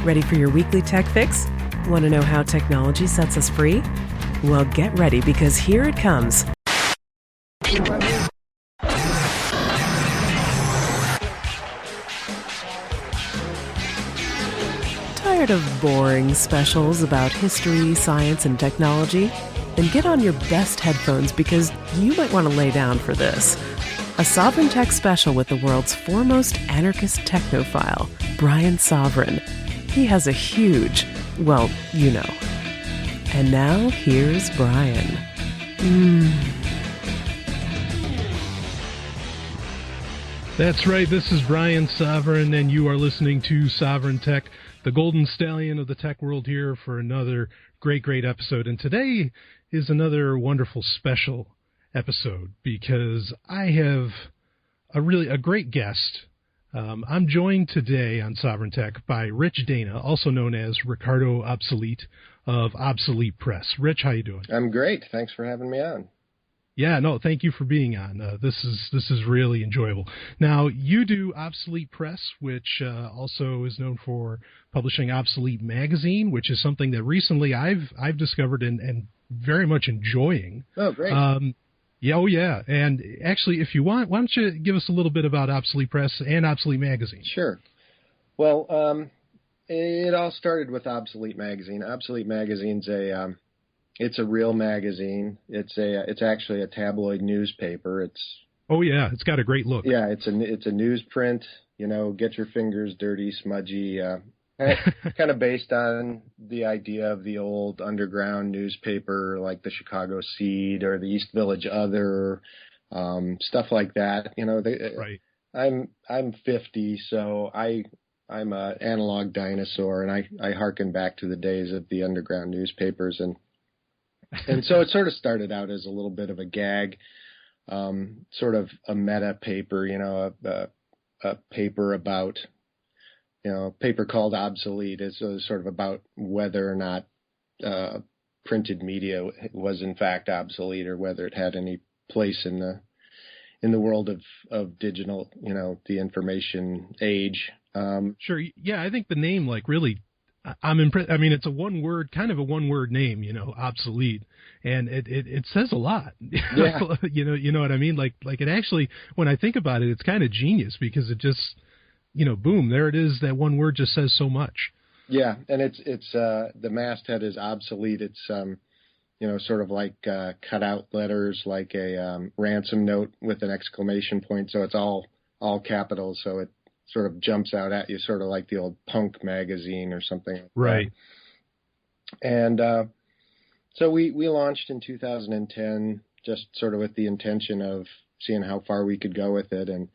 Ready for your weekly tech fix? Want to know how technology sets us free? Well, get ready because here it comes. Tired of boring specials about history, science, and technology? Then get on your best headphones because you might want to lay down for this. A Sovryn Tech special with the world's foremost anarchist technophile, Brian Sovryn. He has a huge, well, you know. And now, here's Brian. That's right, this is Brian Sovryn, and you are listening to Sovryn Tech, the golden stallion of the tech world here for another great episode. And today is another wonderful special episode because I have a great guest. I'm joined today on Sovryn Tech by Rich Dana, also known as Ricardo Obsolete of Obsolete Press. Rich, how you doing? I'm great. Thanks for having me on. Yeah, no, thank you for being on. This is really enjoyable. Now, you do Obsolete Press, which also is known for publishing Obsolete Magazine, which is something that recently I've discovered and very much enjoying. Oh, great. Yeah. And actually, if you want, why don't you give us a little bit about Obsolete Press and Obsolete Magazine? Sure. Well, it all started with Obsolete Magazine. Obsolete Magazine's it's a real magazine. It's actually a tabloid newspaper. It's got a great look. Yeah, it's a newsprint. You know, get your fingers dirty, smudgy. Kind of based on the idea of the old underground newspaper, like the Chicago Seed or the East Village Other, stuff like that. You know, right. I'm 50, so I'm an analog dinosaur, and I hearken back to the days of the underground newspapers, and so it sort of started out as a little bit of a gag, sort of a meta paper, you know, a paper about, you know, a paper called Obsolete is sort of about whether or not printed media was in fact obsolete or whether it had any place in the world of digital, you know, the information age. Sure. Yeah, I think the name, like, really, I'm impressed. I mean, it's kind of a one word name, you know, obsolete, and it says a lot. Yeah. you know what I mean? Like it actually, when I think about it, it's kind of genius because it just, you know, boom, there it is. That one word just says so much. Yeah, and it's the masthead is obsolete. It's you know, sort of like cut out letters, like a ransom note with an exclamation point. So it's all capitals. So it sort of jumps out at you, sort of like the old Punk magazine or something. Right. And so we launched in 2010, just sort of with the intention of seeing how far we could go with it. And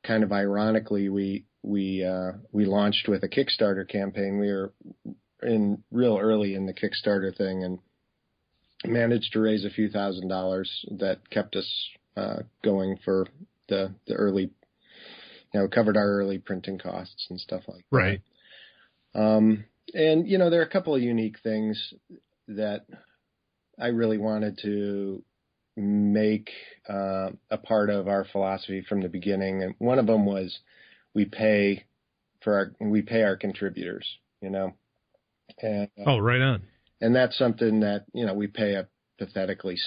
kind of ironically, we launched with a Kickstarter campaign. We were in real early in the Kickstarter thing and managed to raise a few $1,000s that kept us going for the early, you know, covered our early printing costs and stuff like that. Right. And, you know, there are a couple of unique things that I really wanted to make a part of our philosophy from the beginning. And one of them was we pay our contributors, you know. And, right on. And that's something that, you know, we pay a pathetically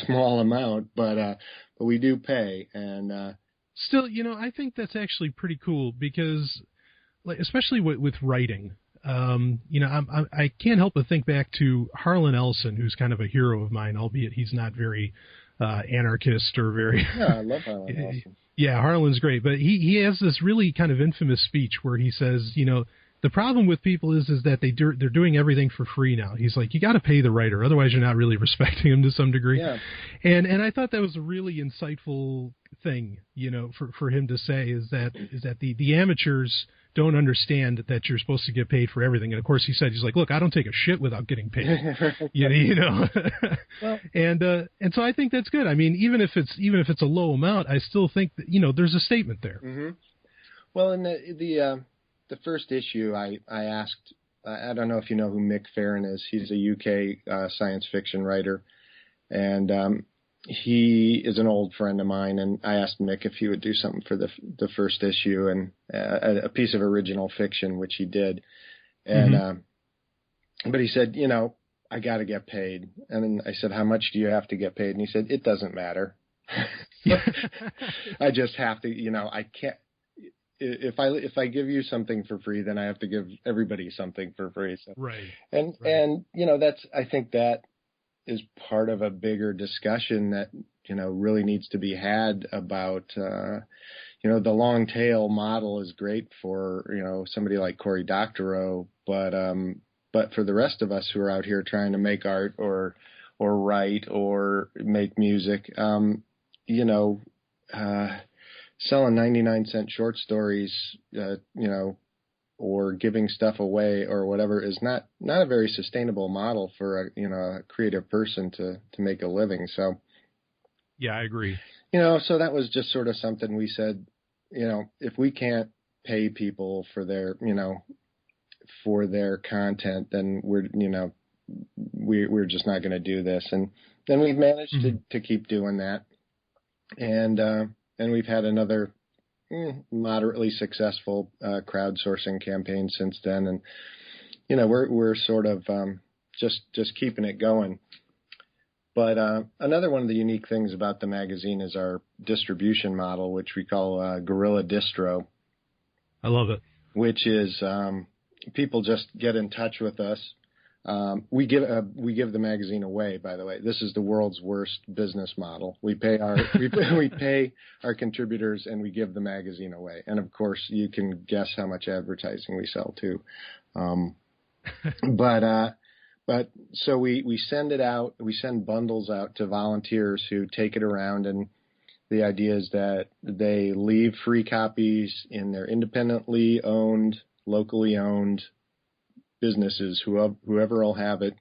small amount, but we do pay. And still, you know, I think that's actually pretty cool because, like, especially with writing, you know, I can't help but think back to Harlan Ellison, who's kind of a hero of mine, albeit he's not very anarchist or very. Yeah, I love Harlan Ellison. Yeah, Harlan's great, but he has this really kind of infamous speech where he says, you know, the problem with people is that they're doing everything for free now. He's like, you got to pay the writer, otherwise you're not really respecting him to some degree. Yeah. And I thought that was a really insightful thing, you know, for him to say is that the amateurs don't understand that you're supposed to get paid for everything. And of course he said, he's like, look, I don't take a shit without getting paid. you know. Well, and so I think that's good. I mean, even if it's a low amount, I still think that, you know, there's a statement there. Mm-hmm. Well, in the first issue, I asked, I don't know if you know who Mick Farron is. He's a UK science fiction writer, and he is an old friend of mine. And I asked Mick if he would do something for the first issue and a piece of original fiction, which he did. And, but he said, I got to get paid. And then I said, how much do you have to get paid? And he said, it doesn't matter. I just have to, I can't, if I give you something for free, then I have to give everybody something for free. So, right. And I think that is part of a bigger discussion that, really needs to be had about, the long tail model is great for, somebody like Cory Doctorow, but for the rest of us who are out here trying to make art or write or make music, selling 99-cent short stories, or giving stuff away or whatever is not a very sustainable model for a creative person to make a living. So, yeah, I agree. So that was just sort of something we said, if we can't pay people for their content, then we're just not going to do this. And then we've managed to keep doing that. And we've had another moderately successful crowdsourcing campaign since then. And, we're sort of just keeping it going. But another one of the unique things about the magazine is our distribution model, which we call Guerilla Distro. I love it. Which is people just get in touch with us. We give the magazine away, by the way. This is the world's worst business model. We pay our contributors and we give the magazine away. And of course, you can guess how much advertising we sell too. But so we send it out. We send bundles out to volunteers who take it around, and the idea is that they leave free copies in their independently owned, locally owned businesses, whoever will have it,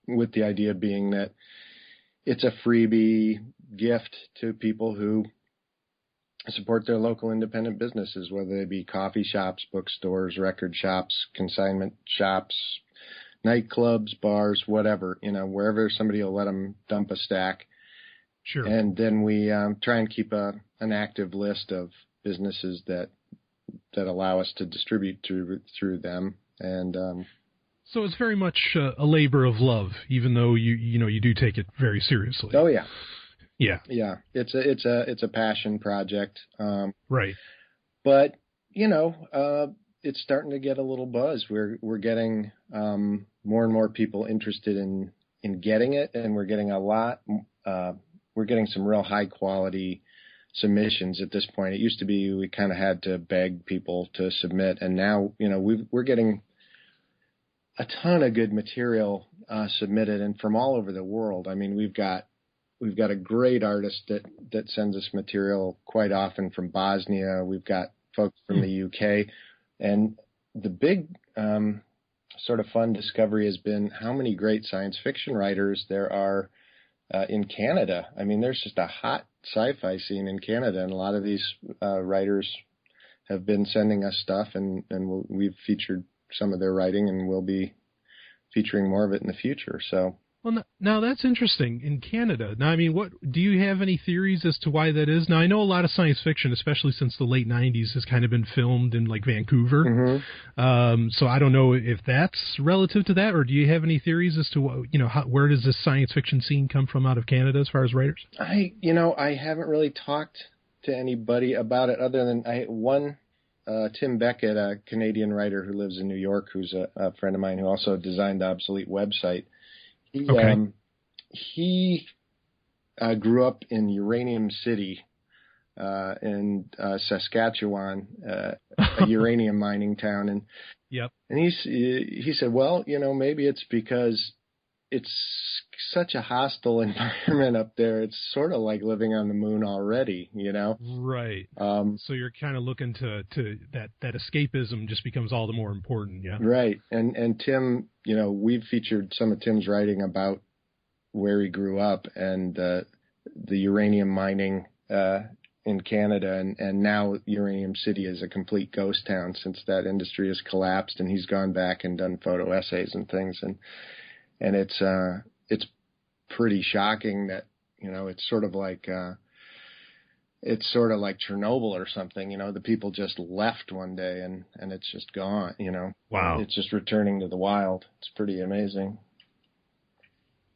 with the idea being that it's a freebie gift to people who support their local independent businesses, whether they be coffee shops, bookstores, record shops, consignment shops, nightclubs, bars, whatever, wherever somebody will let them dump a stack. Sure. And then we try and keep an active list of businesses that allow us to distribute through them. And so it's very much a labor of love, even though you do take it very seriously. Oh yeah, yeah. It's a passion project. Right. But it's starting to get a little buzz. We're getting more and more people interested in getting it, and we're getting we're getting some real high quality submissions at this point. It used to be we kind of had to beg people to submit, and now we're getting a ton of good material submitted, and from all over the world. I mean, we've got a great artist that sends us material quite often from Bosnia. We've got folks from the UK, and the big sort of fun discovery has been how many great science fiction writers there are in Canada. I mean, there's just a hot sci-fi scene in Canada, and a lot of these writers have been sending us stuff, and we've featured some of their writing, and we'll be featuring more of it in the future. So, well, now that's interesting in Canada. Now, I mean, what do you have any theories as to why that is? Now, I know a lot of science fiction, especially since the late '90s, has kind of been filmed in like Vancouver. So I don't know if that's relative to that, or do you have any theories as to where does this science fiction scene come from out of Canada as far as writers? I haven't really talked to anybody about it other than Tim Beckett, a Canadian writer who lives in New York, who's a friend of mine who also designed the Obsolete website. He grew up in Uranium City in Saskatchewan, a uranium mining town, and he said, well, maybe it's because it's such a hostile environment up there. It's sort of like living on the moon already, Right. So you're kind of looking to that escapism just becomes all the more important, yeah. Right. And Tim, we've featured some of Tim's writing about where he grew up and the uranium mining in Canada, and now Uranium City is a complete ghost town since that industry has collapsed, and he's gone back and done photo essays and things, and it's pretty shocking that it's sort of like it's sort of like Chernobyl or something, the people just left one day and it's just gone, Wow. It's just returning to the wild. It's pretty amazing.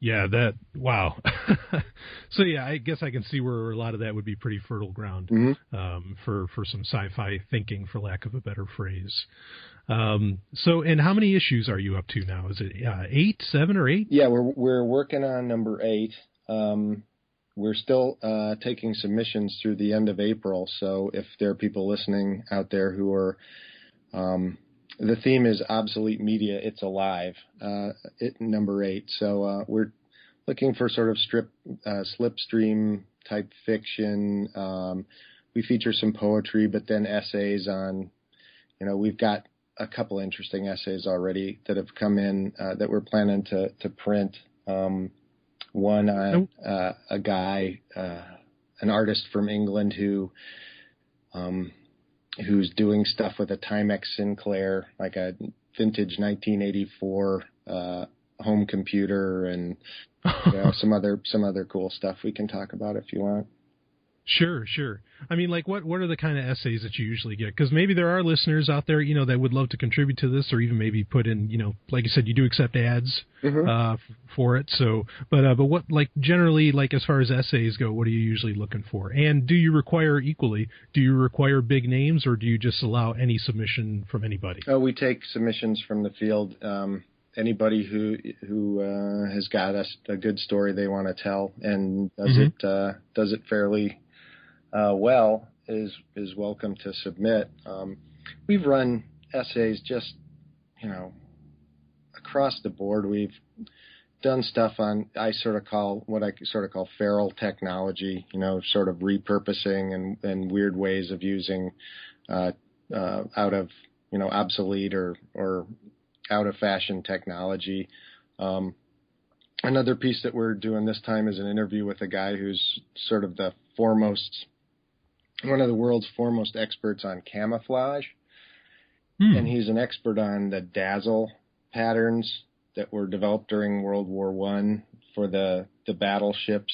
Yeah, wow. So yeah, I guess I can see where a lot of that would be pretty fertile ground for some sci-fi thinking, for lack of a better phrase. So, and how many issues are you up to now? Is it 8, 7, or 8? Yeah, we're working on number 8. We're still taking submissions through the end of April. So if there are people listening out there who are, the theme is Obsolete Media, It's Alive, number 8. So we're looking for sort of slipstream type fiction. We feature some poetry, but then essays on, we've got a couple interesting essays already that have come in that we're planning to print. One on a guy, an artist from England who's doing stuff with a Timex Sinclair, like a vintage 1984 home computer, and some other cool stuff we can talk about if you want. Sure. I mean, like, what are the kind of essays that you usually get? Because maybe there are listeners out there, that would love to contribute to this, or even maybe put in, like you said, you do accept ads for it. So, but what, like, generally, like, as far as essays go, what are you usually looking for? And do you require big names, or do you just allow any submission from anybody? Oh, we take submissions from the field. Anybody who has got a good story they want to tell and does it fairly well is welcome to submit. We've run essays just across the board. We've done stuff on what I sort of call feral technology, sort of repurposing and weird ways of using out of obsolete or out of fashion technology. Another piece that we're doing this time is an interview with a guy who's sort of one of the world's foremost experts on camouflage. And he's an expert on the dazzle patterns that were developed during World War I for the battleships.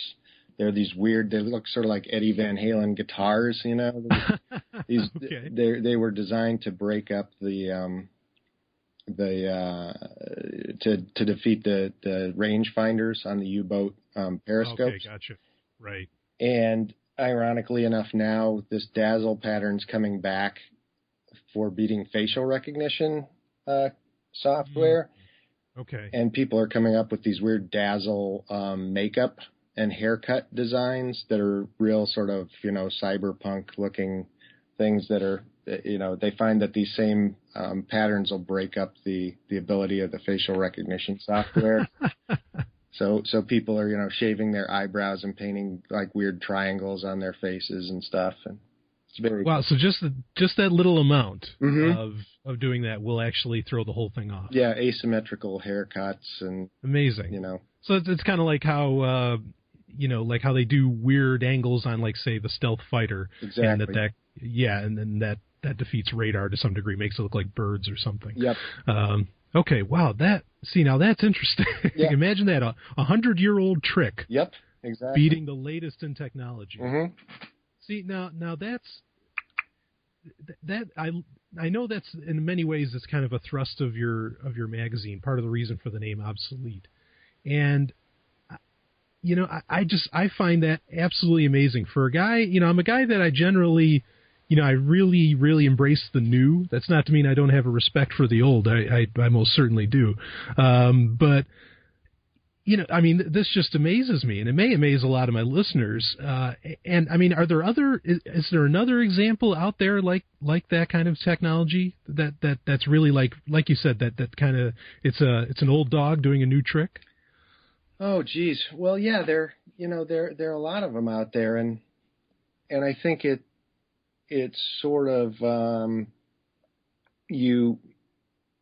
They're these weird, they look sort of like Eddie Van Halen guitars, Okay. They were designed to break up to defeat the rangefinders on the U-boat periscopes. Okay, gotcha. Right. And ironically enough, now this dazzle pattern's coming back for beating facial recognition software. Okay. And people are coming up with these weird dazzle makeup and haircut designs that are real sort of, cyberpunk looking things that are, they find that these same patterns will break up the ability of the facial recognition software. So people are, shaving their eyebrows and painting like weird triangles on their faces and stuff. And it's very wow. So just that little amount of doing that will actually throw the whole thing off. Yeah, asymmetrical haircuts and amazing. So it's kind of like how like how they do weird angles on, like, say, the stealth fighter. Exactly. And then that defeats radar to some degree, makes it look like birds or something. Yep. Okay, wow, now that's interesting. Yeah. Imagine that, 100-year-old trick. Yep, exactly. Beating the latest in technology. See, now I know that's, in many ways, it's kind of a thrust of your magazine, part of the reason for the name Obsolete. And I find that absolutely amazing for a guy. I'm a guy that I generally, I really, really embrace the new. That's not to mean I don't have a respect for the old. I most certainly do. But, this just amazes me, and it may amaze a lot of my listeners. And I mean, is there another example out there like that kind of technology that's really like you said, that kind of, it's an old dog doing a new trick? Oh, geez. Well, yeah, there are a lot of them out there, and I think it's sort of you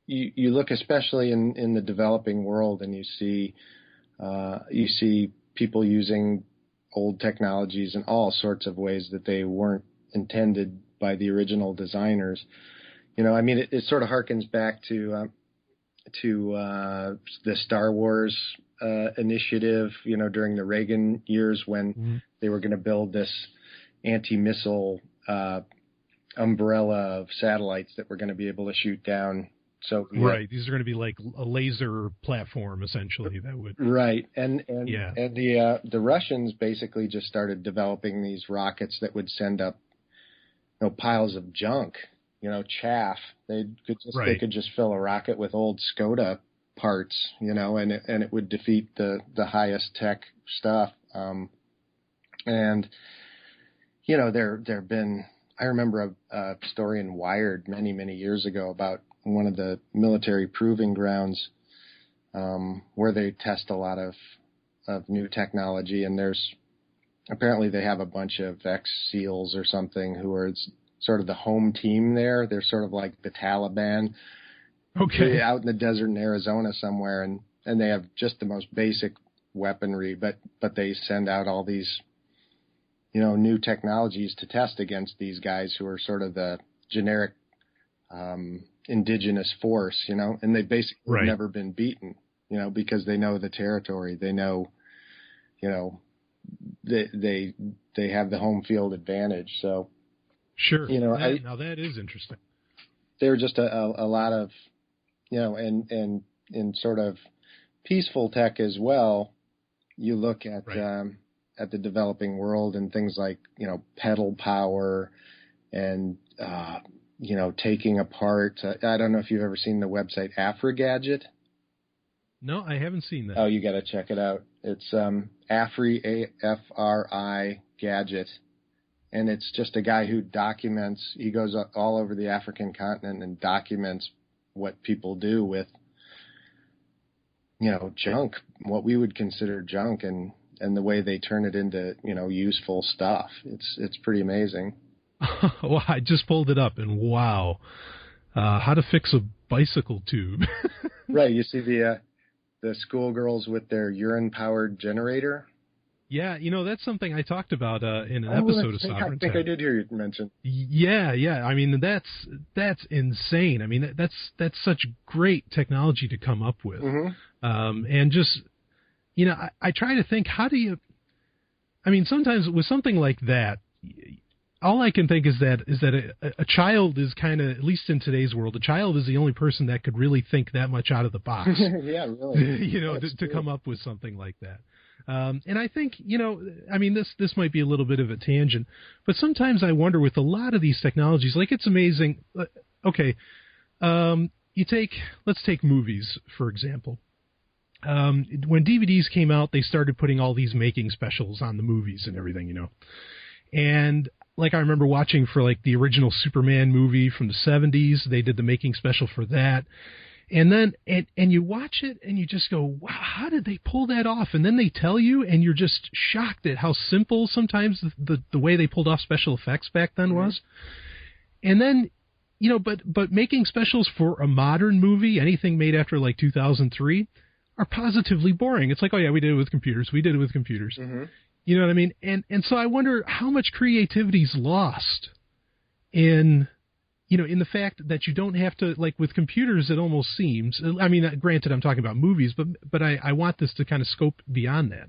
look especially in the developing world, and you see people using old technologies in all sorts of ways that they weren't intended by the original designers. It sort of harkens back to the Star Wars initiative, during the Reagan years when they were going to build this anti-missile umbrella of satellites that we're going to be able to shoot down. So right, these are going to be like a laser platform essentially that would right, and the Russians basically just started developing these rockets that would send up piles of junk, chaff. They could just fill a rocket with old Skoda parts, and it would defeat the highest tech stuff. And there have been. I remember a story in Wired many years ago about one of the military proving grounds where they test a lot of new technology, and apparently they have a bunch of ex-SEALs or something who are sort of the home team there. They're sort of like the Taliban, out in the desert in Arizona somewhere, and they have just the most basic weaponry, but they send out all these new technologies to test against these guys who are sort of the generic indigenous force, and they've basically never been beaten, because they know the territory. They know, they have the home field advantage. So sure, now that is interesting. There are just a lot of, and in sort of peaceful tech as well. You look at the developing world and things like, pedal power and, taking apart. I don't know if you've ever seen the website AfriGadget. No, I haven't seen that. Oh, you got to check it out. It's Afri, A-F-R-I, Gadget. And it's just a guy who documents, he goes all over the African continent and documents what people do with, junk, what we would consider junk, and the way they turn it into, useful stuff. It's pretty amazing. Well, I just pulled it up, and wow, how to fix a bicycle tube. Right, you see the schoolgirls with their urine-powered generator? Yeah, that's something I talked about in an episode of Sovryn. I think I did hear you mention. Yeah. I mean, that's insane. I mean, that's such great technology to come up with. Mm-hmm. And just, I try to think, how do you, I mean, sometimes with something like that, all I can think is that a child is kind of, at least in today's world, a child is the only person that could really think that much out of the box. Yeah, really. to come up with something like that. And I think, I mean, this might be a little bit of a tangent, but sometimes I wonder with a lot of these technologies, like it's amazing. Okay. Let's take movies, for example. When DVDs came out, they started putting all these making specials on the movies and everything, and like I remember watching for like the original Superman movie from the 70s, they did the making special for that. And then, and you watch it and you just go, wow, how did they pull that off? And then they tell you, and you're just shocked at how simple sometimes the way they pulled off special effects back then was. And then, but making specials for a modern movie, anything made after like 2003, are positively boring. It's like, oh yeah, we did it with computers. Mm-hmm. You know what I mean? And so I wonder how much creativity is lost in the fact that you don't have to, like with computers, it almost seems, I mean, granted, I'm talking about movies, but I want this to kind of scope beyond that,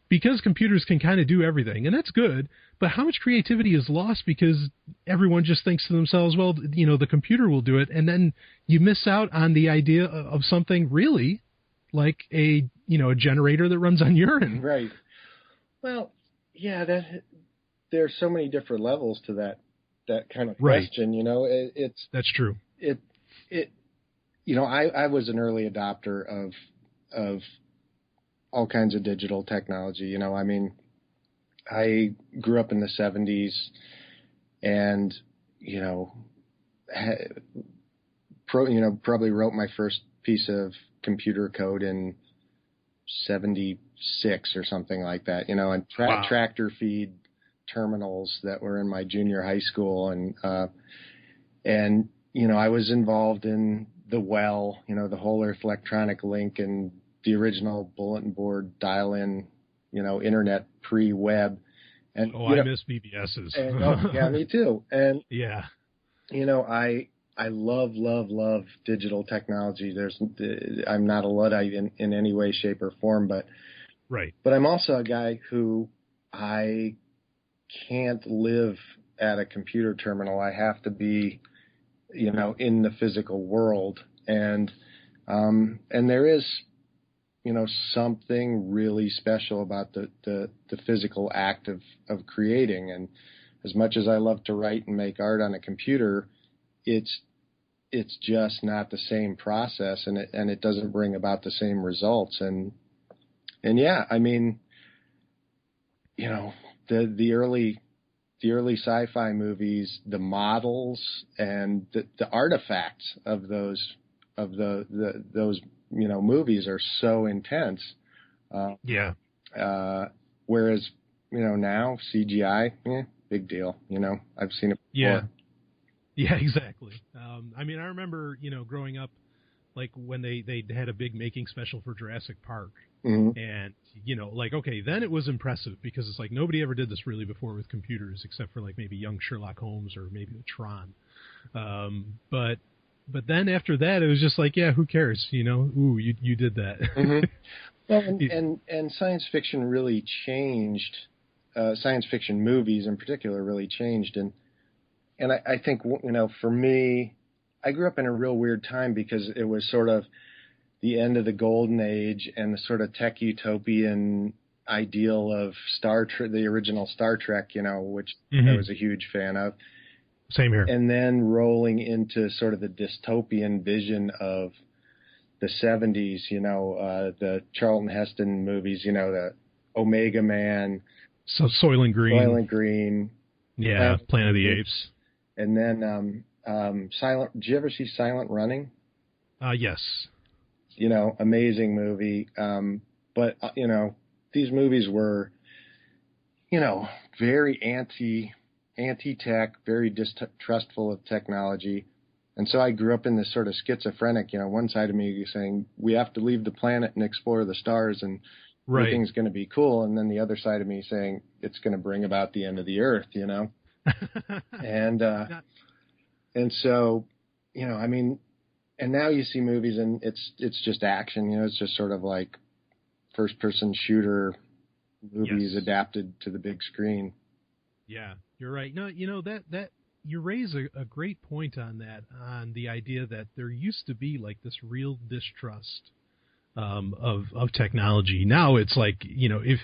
because computers can kind of do everything, and that's good, but how much creativity is lost because everyone just thinks to themselves, well, the computer will do it, and then you miss out on the idea of something really like a generator that runs on urine. Right. Well, yeah, there's so many different levels to that kind of question, that's true. I was an early adopter of all kinds of digital technology. I mean, I grew up in the 70s and, probably wrote my first piece of computer code in 76 or something like that, and tractor feed terminals that were in my junior high school. And I was involved in the the whole earth electronic link and the original bulletin board dial-in, internet pre-web. And, I miss BBSs. Yeah, me too. And, yeah, I love digital technology. I'm not a Luddite in any way, shape, or form, but I'm also a guy who I can't live at a computer terminal. I have to be, in the physical world. And there is, something really special about the physical act of creating. And as much as I love to write and make art on a computer, it's just not the same process, and it doesn't bring about the same results. And yeah, I mean, the early sci-fi movies, the models and the artifacts of those movies are so intense. Whereas now CGI, big deal. I've seen it before. Yeah, exactly. I mean, I remember, growing up, like when they had a big making special for Jurassic Park. Mm-hmm. And, okay, then it was impressive because it's like nobody ever did this really before with computers except for like maybe young Sherlock Holmes or maybe the Tron. But then after that, it was just like, yeah, who cares? Ooh, you did that. Mm-hmm. Well, and science fiction really changed. Science fiction movies in particular really changed. And I think, for me, I grew up in a real weird time because it was sort of the end of the golden age and the sort of tech utopian ideal of the original Star Trek, which mm-hmm. I was a huge fan of. Same here. And then rolling into sort of the dystopian vision of the 70s, the Charlton Heston movies, the Omega Man. So Soylent Green. Yeah, Planet of the Apes. And then Silent. Did you ever see Silent Running? Yes. Amazing movie. But these movies were, very anti-tech, very distrustful of technology. And so I grew up in this sort of schizophrenic, one side of me saying, we have to leave the planet and explore the stars and everything's going to be cool. And then the other side of me saying it's going to bring about the end of the earth, And so, I mean, and now you see movies and it's just action, it's just sort of like first person shooter movies adapted to the big screen. Yeah, you're right. No, that you raise a great point on that, on the idea that there used to be like this real distrust of technology. Now it's like, if,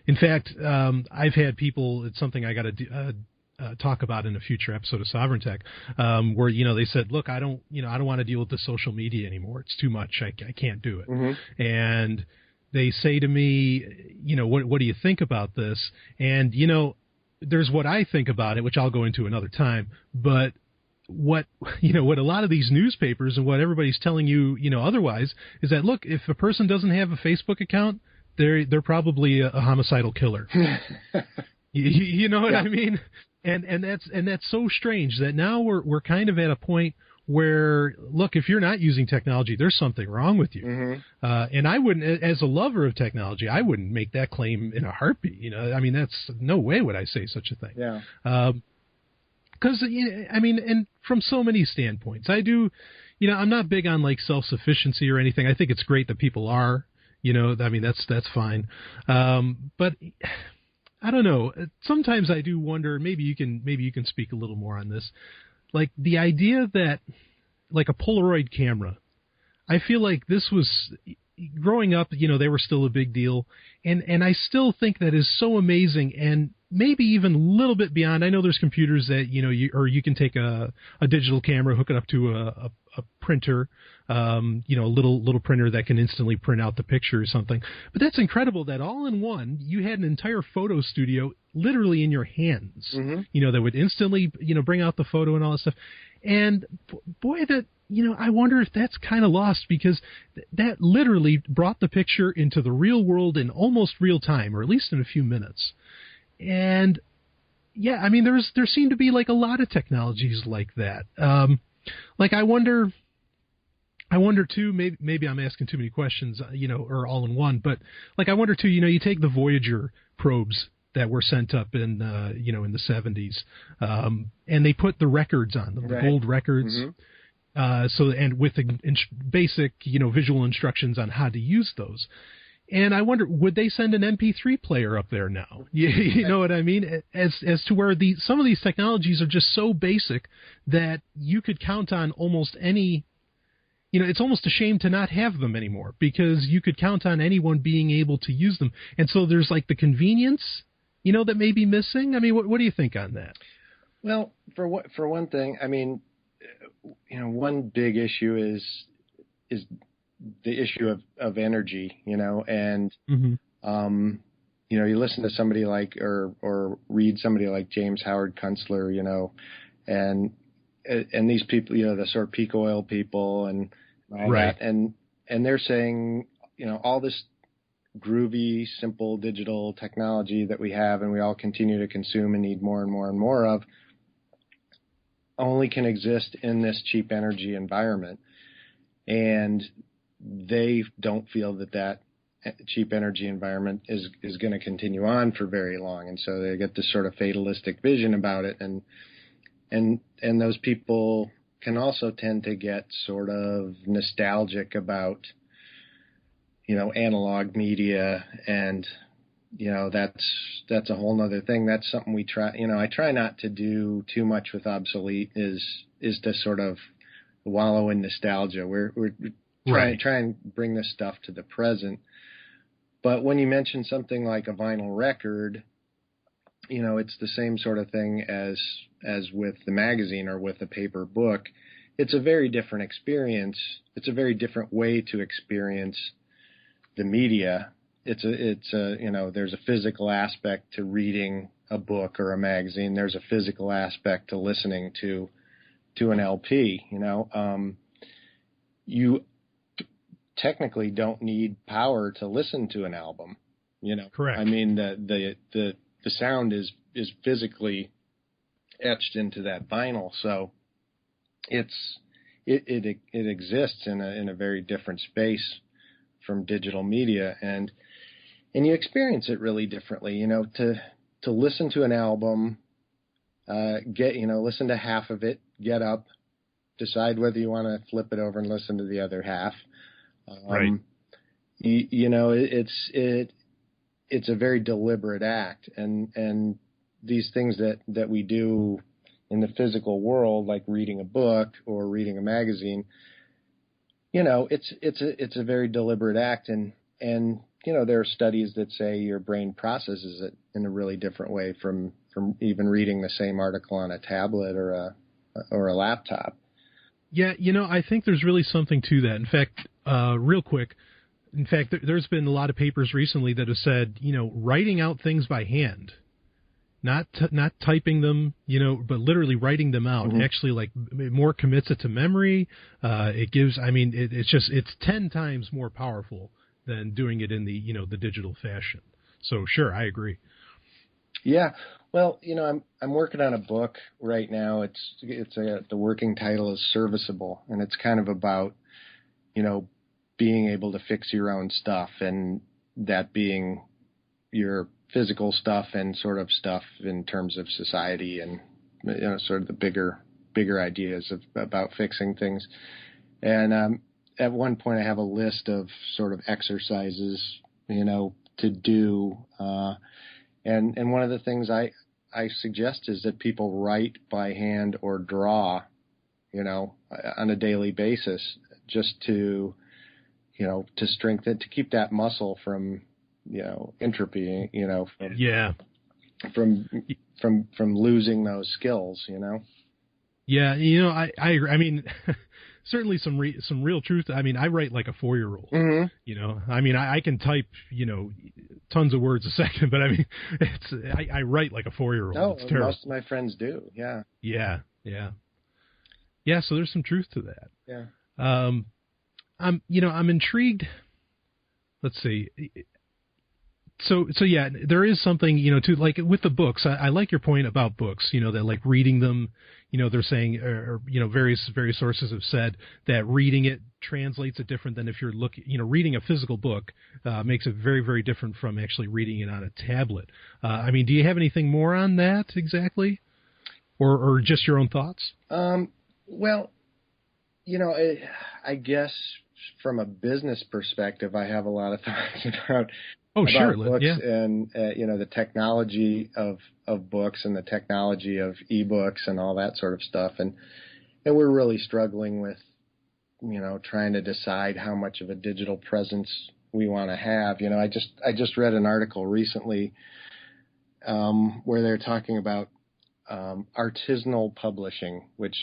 in fact, I've had people, it's something I got to talk about in a future episode of Sovryn Tech, where, they said, look, I don't want to deal with the social media anymore. It's too much. I can't do it. Mm-hmm. And they say to me, what do you think about this? And, there's what I think about it, which I'll go into another time, but what a lot of these newspapers and what everybody's telling you, otherwise is that, look, if a person doesn't have a Facebook account, they're probably a homicidal killer. you know what I mean? And that's so strange that now we're kind of at a point where, look, if you're not using technology, there's something wrong with you. Mm-hmm. And I wouldn't, as a lover of technology, I wouldn't make that claim in a heartbeat. I mean, that's no way would I say such a thing. Yeah. Because, I mean, and from so many standpoints, I do, I'm not big on like self-sufficiency or anything. I think it's great that people are, I mean, that's fine. But I don't know. Sometimes I do wonder, maybe you can speak a little more on this. Like the idea that like a Polaroid camera, I feel like this was growing up, they were still a big deal. And I still think that is so amazing and maybe even a little bit beyond. I know there's computers that, you can take a digital camera, hook it up to a printer, a little printer that can instantly print out the picture or something. But that's incredible that all in one, you had an entire photo studio literally in your hands, mm-hmm. That would instantly, bring out the photo and all that stuff. And boy, that, I wonder if that's kind of lost because that literally brought the picture into the real world in almost real time, or at least in a few minutes. And yeah, I mean, there seem to be like a lot of technologies like that. Like I wonder too, maybe I'm asking too many questions, or all in one, but like I wonder too, you take the Voyager probes that were sent up in, in the 70s, and they put the records on them, the gold records. Mm-hmm. So, and with the basic, visual instructions on how to use those. And I wonder, would they send an MP3 player up there now? You know what I mean? As to where some of these technologies are just so basic that you could count on almost any. It's almost a shame to not have them anymore, because you could count on anyone being able to use them. And so there's like the convenience, that may be missing. I mean, what do you think on that? Well, for one thing, I mean, one big issue is the issue of energy, and, Mm-hmm. You listen to somebody like, or read somebody like James Howard Kunstler, and these people, the sort of peak oil people and all right. that, and they're saying, all this groovy, simple digital technology that we have and we all continue to consume and need more and more and more of only can exist in this cheap energy environment. And they don't feel that cheap energy environment is going to continue on for very long. And so they get this sort of fatalistic vision about it. And those people can also tend to get sort of nostalgic about, analog media, and, that's a whole nother thing. That's something we try, I try not to do too much with Obsolete is to sort of wallow in nostalgia. We're try and bring this stuff to the present. But when you mention something like a vinyl record, it's the same sort of thing as with the magazine or with a paper book. It's a very different experience. It's a very different way to experience the media. It's a there's a physical aspect to reading a book or a magazine. There's a physical aspect to listening to an LP. You technically don't need power to listen to an album. Correct. I mean, the sound is physically etched into that vinyl, so it exists in a very different space from digital media, and you experience it really differently. To listen to an album, listen to half of it, get up, decide whether you want to flip it over and listen to the other half. Right. It's a very deliberate act, and these things that we do in the physical world, like reading a book or reading a magazine, it's a very deliberate act, and there are studies that say your brain processes it in a really different way from even reading the same article on a tablet or a laptop. Yeah, I think there's really something to that. In fact, real quick, there's been a lot of papers recently that have said, writing out things by hand, not typing them, but literally writing them out, mm-hmm. actually like more commits it to memory. It gives, it's 10 times more powerful than doing it in the digital fashion. So sure, I agree. Yeah. Well, I'm working on a book right now. The working title is Serviceable, and it's kind of about, being able to fix your own stuff, and that being your physical stuff and sort of stuff in terms of society and, sort of the bigger ideas about fixing things. And at one point I have a list of sort of exercises, to do. And one of the things I suggest is that people write by hand or draw, on a daily basis, just to strengthen, to keep that muscle from, entropy, from losing those skills, Yeah, I agree. I mean, certainly some real truth. I mean, I write like a 4-year-old. Mm-hmm. I can type, tons of words a second, but I mean, I write like a 4-year-old. No, it's terrible. Most of my friends do. Yeah. Yeah. So there's some truth to that. Yeah. I'm intrigued. Let's see. So yeah, there is something, to like with the books. I like your point about books, that like reading them, they're saying, or various sources have said that reading it translates it different than if you're reading a physical book, makes it very, very different from actually reading it on a tablet. Do you have anything more on that exactly? Or just your own thoughts? Well, I guess from a business perspective, I have a lot of thoughts about books and the technology of books and the technology of ebooks and all that sort of stuff, and we're really struggling with trying to decide how much of a digital presence we want to have. I just read an article recently where they're talking about artisanal publishing, which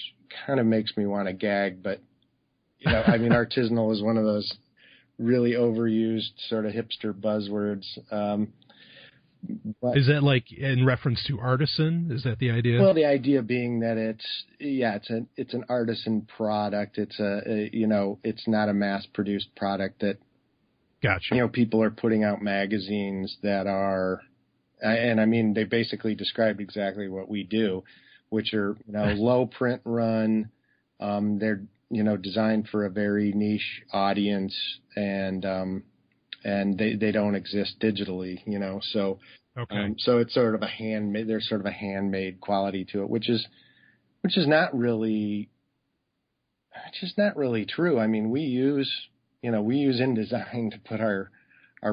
kind of makes me want to gag, but artisanal is one of those really overused sort of hipster buzzwords. Is that like in reference to artisan? Is that the idea? Well, the idea being that it's an artisan product. It's it's not a mass produced product that, gotcha. People are putting out magazines that are, and they basically described exactly what we do, which are, low print run. They're, designed for a very niche audience, and they don't exist digitally, so, okay. So it's sort of there's sort of a handmade quality to it, which is not really true. I mean, we use InDesign to put our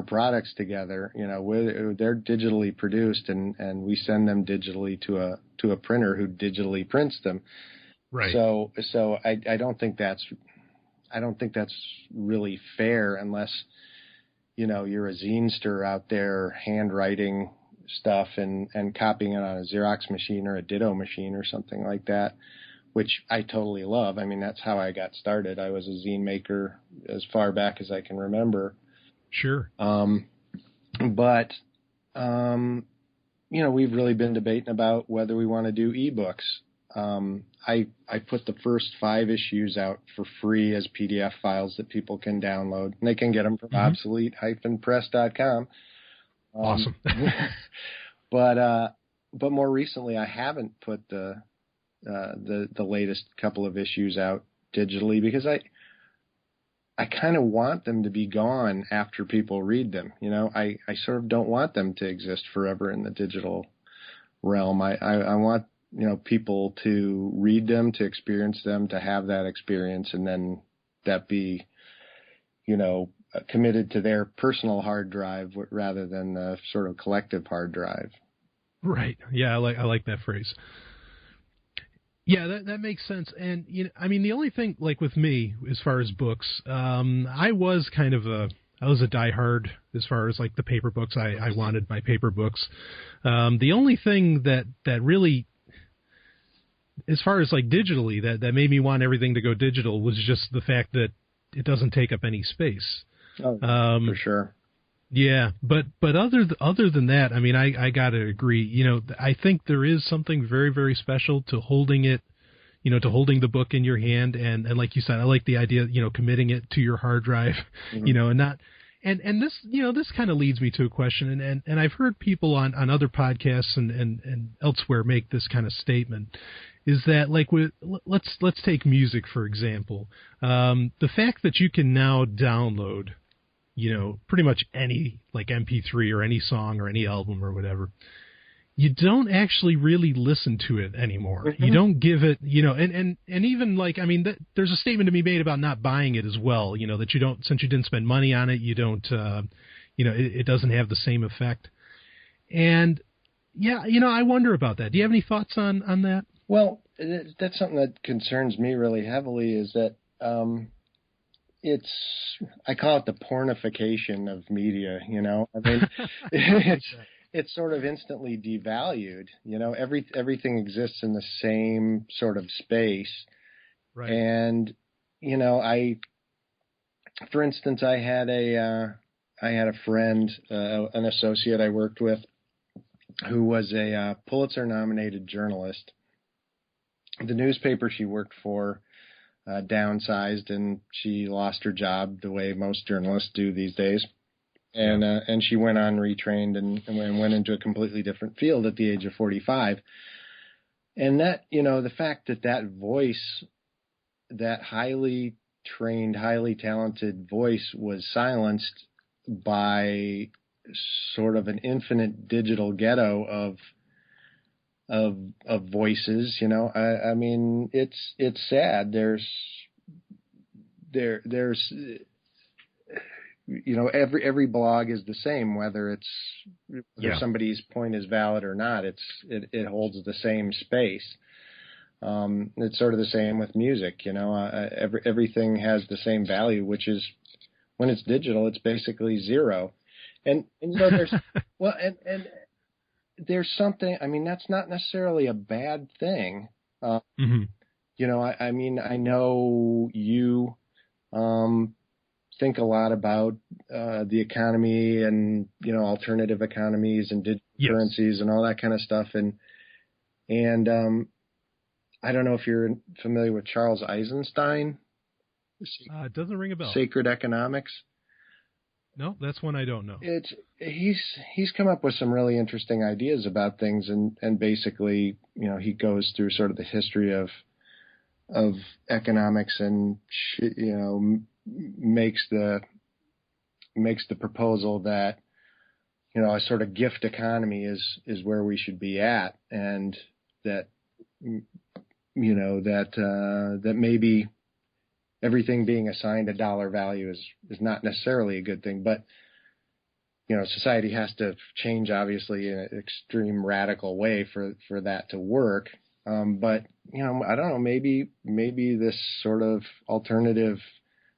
products together. They're digitally produced, and we send them digitally to a printer who digitally prints them. Right. So I don't think that's really fair unless you're a zinester out there handwriting stuff and copying it on a Xerox machine or a Ditto machine or something like that, which I totally love. I mean, that's how I got started. I was a zine maker as far back as I can remember. Sure. But we've really been debating about whether we want to do ebooks. I put the first 5 issues out for free as PDF files that people can download, and they can get them from obsolete-press.com. Awesome. But more recently, I haven't put the latest couple of issues out digitally because I kind of want them to be gone after people read them. I sort of don't want them to exist forever in the digital realm. I want people to read them, to experience them, to have that experience, and then that be, committed to their personal hard drive rather than the sort of collective hard drive. Right. Yeah, I like that phrase. Yeah, that makes sense. And the only thing, like with me, as far as books, I was a diehard as far as like the paper books. I wanted my paper books. The only thing that really, as far as like digitally, that made me want everything to go digital was just the fact that it doesn't take up any space. Oh, for sure. Yeah, but other than that, I gotta agree. I think there is something very, very special to holding it, to holding the book in your hand, and like you said, I like the idea, committing it to your hard drive, and not. And this, this kind of leads me to a question, and I've heard people on other podcasts and elsewhere make this kind of statement, is that like let's take music for example, the fact that you can now download, pretty much any like MP3 or any song or any album or whatever, you don't actually really listen to it anymore. Mm-hmm. You don't give it, and even like, there's a statement to be made about not buying it as well, that you don't, since you didn't spend money on it, you don't, it doesn't have the same effect. And yeah, I wonder about that. Do you have any thoughts on that? Well, that's something that concerns me really heavily is that, I call it the pornification of media, it's sort of instantly devalued, everything exists in the same sort of space. Right. And, for instance, I had a friend, an associate I worked with who was a Pulitzer nominated journalist. The newspaper she worked for downsized, and she lost her job the way most journalists do these days. And she went on, retrained, and went into a completely different field at the age of 45. And that, the fact that voice, that highly trained, highly talented voice was silenced by sort of an infinite digital ghetto of voices, it's sad. there's every blog is the same, whether somebody's point is valid or not. It holds the same space. It's sort of the same with music. Everything has the same value, which is when it's digital, it's basically zero. And there's and there's something. I mean, that's not necessarily a bad thing. Mm-hmm. I know you think a lot about the economy and alternative economies and digital currencies and all that kind of stuff. And I don't know if you're familiar with Charles Eisenstein. It doesn't ring a bell. Sacred Economics. No, that's one I don't know. He's come up with some really interesting ideas about things, and basically, he goes through sort of the history of economics and makes the proposal that a sort of gift economy is where we should be at, and that that maybe everything being assigned a dollar value is not necessarily a good thing, but society has to change, obviously, in an extreme radical way for that to work. But I don't know, maybe this sort of alternative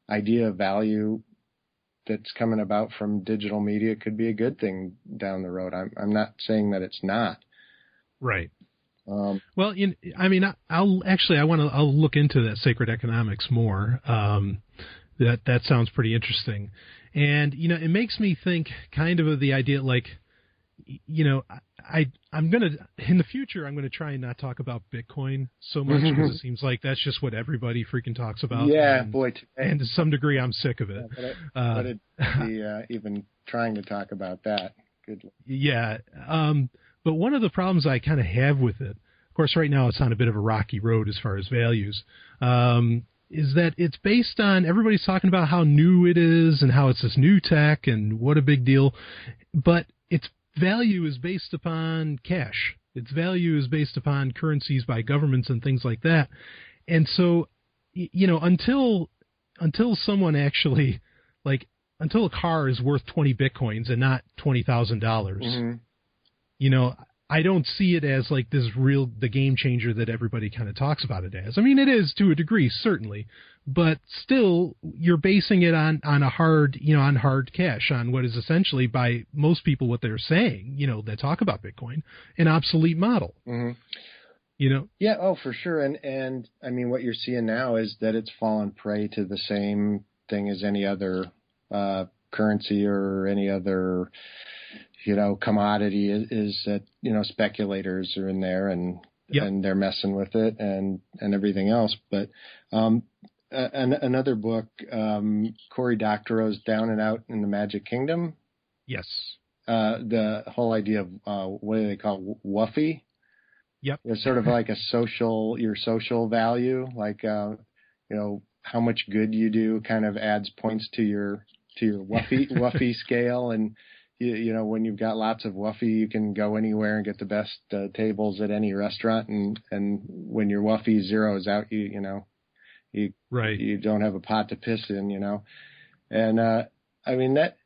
idea of value that's coming about from digital media could be a good thing down the road. I'm not saying that it's not. Right. Well, I'll look into that sacred economics more. That sounds pretty interesting. And, it makes me think kind of the idea, like, I'm going to, in the future, I'm going to try and not talk about Bitcoin so much because it seems like that's just what everybody freaking talks about. Yeah, and to some degree, I'm sick of it. Even trying to talk about that. Good. Yeah. But one of the problems I kind of have with it, of course, right now it's on a bit of a rocky road as far as values, is that it's based on, everybody's talking about how new it is and how it's this new tech and what a big deal. But its value is based upon cash. Its value is based upon currencies by governments and things like that. And so, until someone actually, like, until a car is worth 20 Bitcoins and not $20,000, I don't see it as like the game changer that everybody kind of talks about it as. I mean, it is to a degree, certainly, but still you're basing it on hard cash, on what is essentially, by most people, what they're saying, that talk about Bitcoin, an obsolete model. Mm-hmm. Yeah, oh, for sure. And I mean, what you're seeing now is that it's fallen prey to the same thing as any other currency or any other commodity, is that, speculators are in there and they're messing with it and everything else. But another book, Cory Doctorow's Down and Out in the Magic Kingdom. Yes. The whole idea of what do they call WUFI? Yep. It's sort of like your social value, like how much good you do kind of adds points to your WUFI scale. And when you've got lots of WUFI, you can go anywhere and get the best tables at any restaurant. And when your WUFI zeroes out, you don't have a pot to piss in, And I mean, that,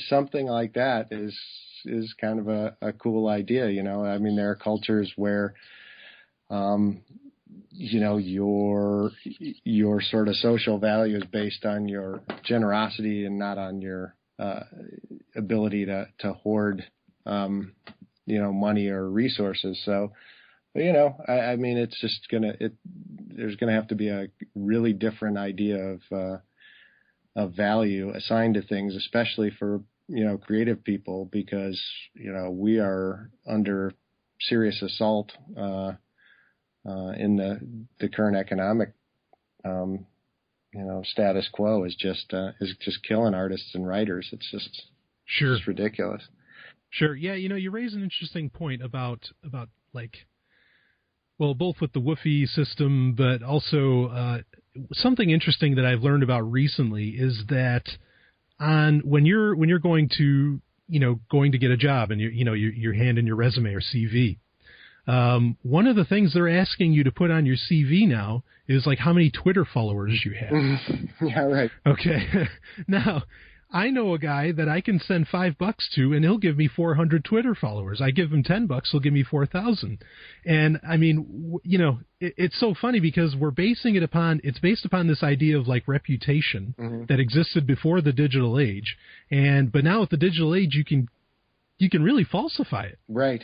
something like that is kind of a cool idea. I mean, there are cultures where, your sort of social value is based on your generosity and not on your ability to hoard, money or resources. So, I mean, it's just there's gonna have to be a really different idea of value assigned to things, especially for, creative people, because, we are under serious assault, in the current economic, status quo is just killing artists and writers. It's just just ridiculous. Sure. Yeah. You raise an interesting point about like, well, both with the WUFI system, but also something interesting that I've learned about recently is that when you're going to get a job and you're handing your resume or CV, one of the things they're asking you to put on your CV now is like how many Twitter followers you have. Yeah, right. Okay. Now, I know a guy that I can send $5 to, and he'll give me 400 Twitter followers. I give him $10, he'll give me 4,000. And I mean, it's so funny because it's based upon this idea of like reputation that existed before the digital age, but now with the digital age, you can really falsify it. Right.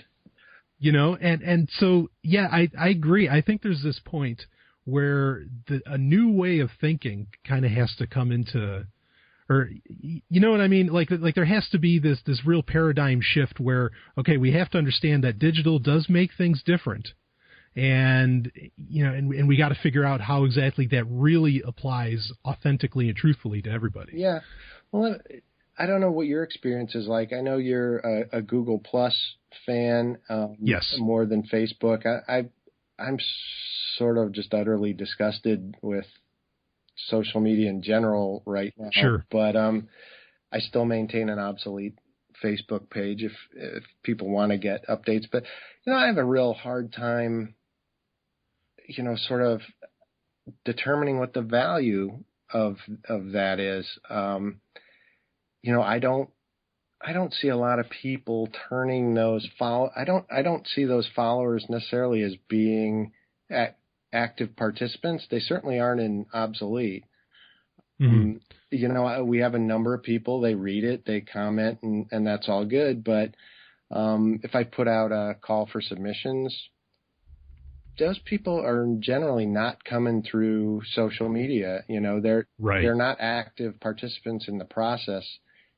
And so, yeah, I agree. I think there's this point where a new way of thinking kind of has to come into, or you know what I mean? Like there has to be this real paradigm shift where, okay, we have to understand that digital does make things different. And, and we got to figure out how exactly that really applies authentically and truthfully to everybody. Yeah. Well, I don't know what your experience is like. I know you're a Google Plus fan, yes, more than Facebook. I'm sort of just utterly disgusted with social media in general right now. Sure. But I still maintain an Obsolete Facebook page if people want to get updates. But I have a real hard time, sort of determining what the value of that is. I don't see a lot of people turning those I don't see those followers necessarily as being active participants. They certainly aren't in Obsolete. Mm-hmm. We have a number of people, they read it, they comment, and that's all good. But if I put out a call for submissions, those people are generally not coming through social media. They're not active participants in the process.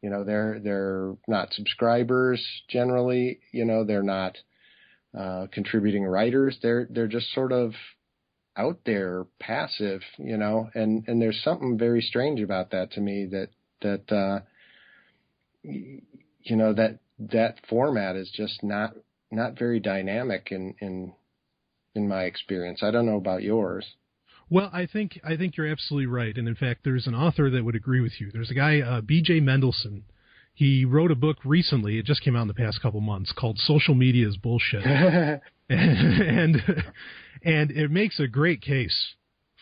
They're not subscribers generally. They're not contributing writers. They're just sort of out there, passive. And there's something very strange about that to me. That format is just not very dynamic in my experience. I don't know about yours. Well, I think you're absolutely right. And in fact, there's an author that would agree with you. There's a guy, B.J. Mendelsohn. He wrote a book recently. It just came out in the past couple months called Social Media is Bullshit. and it makes a great case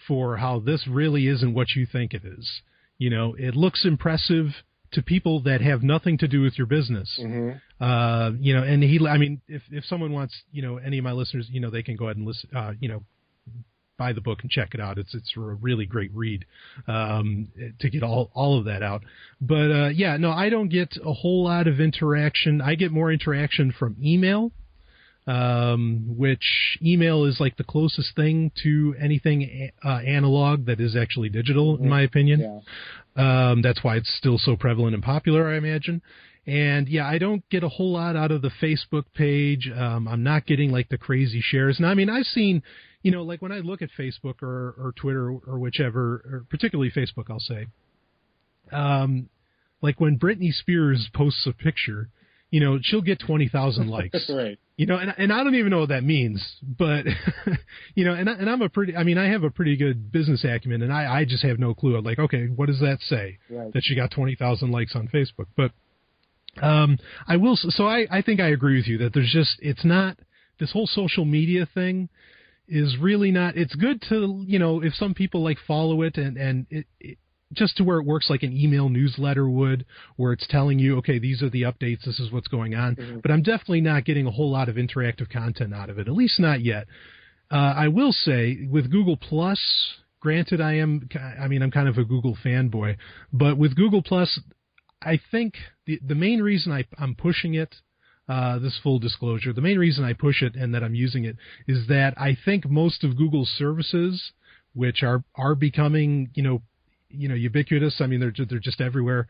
for how this really isn't what you think it is. It looks impressive to people that have nothing to do with your business. Mm-hmm. And if someone wants, any of my listeners, they can go ahead and listen, buy the book and check it out. It's a really great read to get all of that out. But I don't get a whole lot of interaction. I get more interaction from email, which email is like the closest thing to anything analog that is actually digital, in my opinion. Yeah. That's why it's still so prevalent and popular, I imagine. And I don't get a whole lot out of the Facebook page. I'm not getting like the crazy shares. And I've seen, like when I look at Facebook or Twitter or whichever, or particularly Facebook, I'll say, like when Britney Spears posts a picture, she'll get 20,000 likes. Right. And I don't even know what that means, but, and I'm I have a pretty good business acumen, and I just have no clue. I'm like, okay, what does that say? Right. That she got 20,000 likes on Facebook? But I will. So I think I agree with you that it's not, this whole social media thing is really not. It's good to, if some people like follow it and it just to where it works like an email newsletter would, where it's telling you, okay, these are the updates, this is what's going on. Mm-hmm. But I'm definitely not getting a whole lot of interactive content out of it, at least not yet. I will say with Google Plus, granted, I'm kind of a Google fanboy, but with Google Plus, I think the main reason I'm pushing it, this full disclosure, the main reason I push it and that I'm using it is that I think most of Google's services, which are becoming, ubiquitous. They're just everywhere.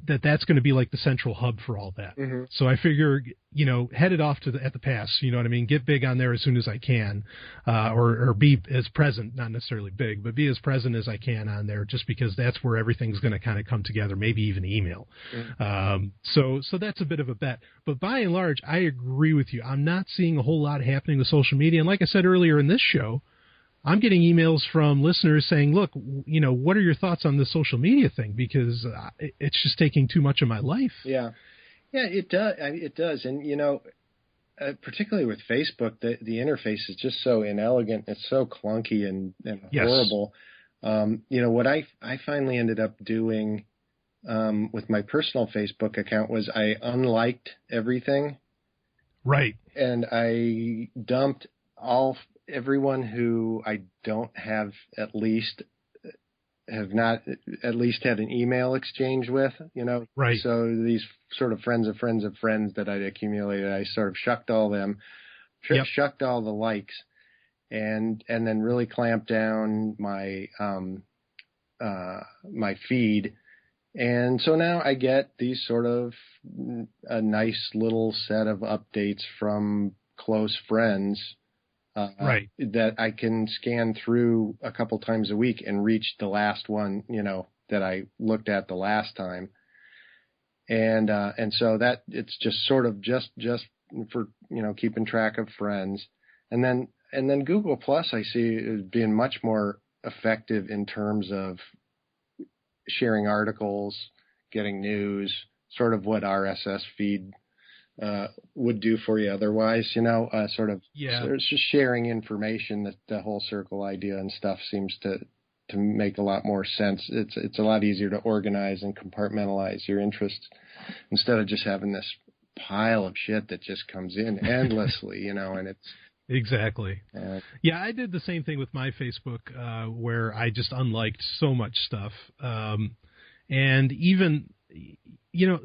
That's going to be like the central hub for all that. Mm-hmm. So I figure, head it off at the pass, get big on there as soon as I can, or be as present, not necessarily big, but be as present as I can on there, just because that's where everything's going to kind of come together, maybe even email. Mm-hmm. So that's a bit of a bet. But by and large, I agree with you. I'm not seeing a whole lot happening with social media. And like I said earlier in this show, I'm getting emails from listeners saying, look, what are your thoughts on this social media thing? Because it's just taking too much of my life. Yeah. Yeah, it does. It does. And, particularly with Facebook, the interface is just so inelegant. It's so clunky and Yes. horrible. What I finally ended up doing with my personal Facebook account was I unliked everything. Right. And I dumped everyone who I don't have not at least had an email exchange with, Right. So these sort of friends of friends of friends that I'd accumulated, I sort of shucked all them, shucked all the likes, and then really clamped down my my feed. And so now I get these sort of a nice little set of updates from close friends right. that I can scan through a couple times a week and reach the last one, that I looked at the last time. And so that it's just sort of just for, keeping track of friends. And then Google Plus I see is being much more effective in terms of sharing articles, getting news, sort of what RSS feed would do for you otherwise, sort of just sharing information. That the whole circle idea and stuff seems to make a lot more sense. It's a lot easier to organize and compartmentalize your interests instead of just having this pile of shit that just comes in endlessly, and it's exactly. Yeah, I did the same thing with my Facebook, where I just unliked so much stuff, and even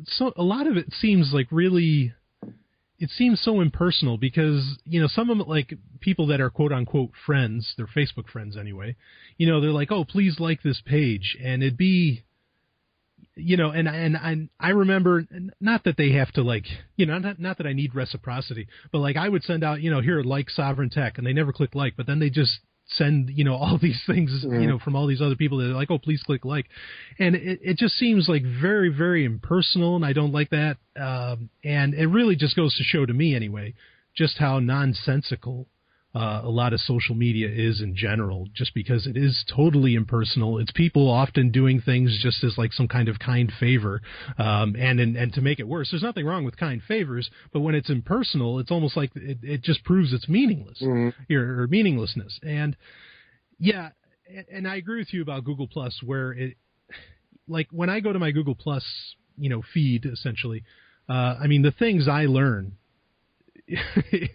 so a lot of it seems like really. It seems so impersonal because, some of them, like people that are quote unquote friends, they're Facebook friends anyway, they're like, oh, please like this page. And it'd be, and I remember, not that they have to like, not that I need reciprocity, but like I would send out, here, like Sovryn Tech, and they never click like, but then they just send, all these things, from all these other people that are like, oh, please click like. And it just seems like very, very impersonal, and I don't like that. And it really just goes to show to me anyway, just how nonsensical a lot of social media is in general, just because it is totally impersonal. It's people often doing things just as like some kind of kind favor. And to make it worse, there's nothing wrong with kind favors, but when it's impersonal, it's almost like it just proves it's meaningless or meaninglessness. And yeah, and I agree with you about Google Plus, where it, like when I go to my Google Plus, feed essentially, the things I learn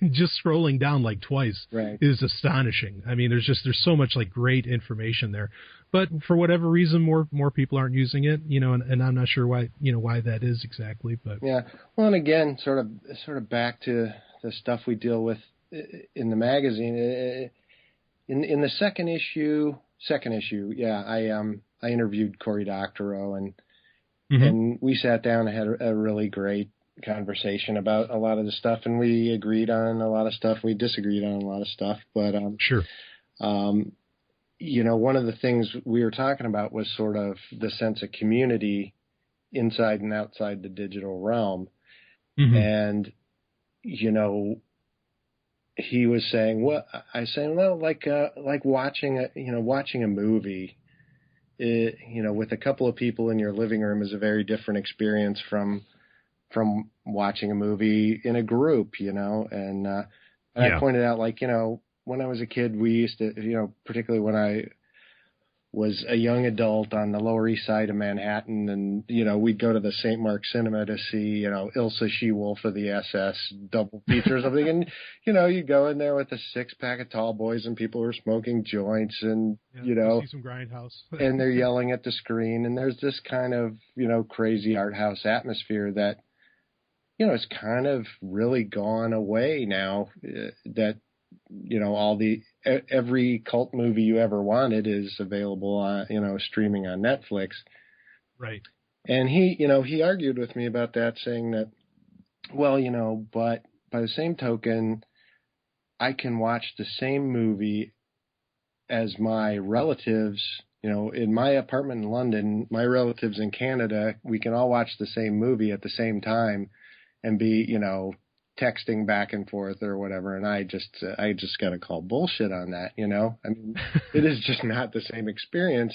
just scrolling down like twice is astonishing. There's so much like great information there, but for whatever reason, more people aren't using it, and I'm not sure why that is exactly, but yeah. Well, and again, sort of back to the stuff we deal with in the magazine. In the second issue, yeah, I interviewed Cory Doctorow and we sat down and had a really great conversation about a lot of the stuff, and we agreed on a lot of stuff. We disagreed on a lot of stuff, but sure. One of the things we were talking about was sort of the sense of community inside and outside the digital realm. And he was saying, like watching a movie, with a couple of people in your living room is a very different experience from watching a movie in a group, and I pointed out, like, when I was a kid, we used to, particularly when I was a young adult on the Lower East Side of Manhattan, and, we'd go to the St. Mark's Cinema to see, Ilsa She-Wolf of the SS double feature or something, and, you go in there with a 6-pack of tall boys and people were smoking joints and, see some Grindhouse. and they're yelling at the screen, and there's this kind of, crazy art house atmosphere that, it's kind of really gone away now, that, every cult movie you ever wanted is available on, streaming on Netflix. Right. And he argued with me about that, saying that, well, but by the same token, I can watch the same movie as my relatives, in my apartment in London, my relatives in Canada, we can all watch the same movie at the same time and be, texting back and forth or whatever. And I just got to call bullshit on that, It is just not the same experience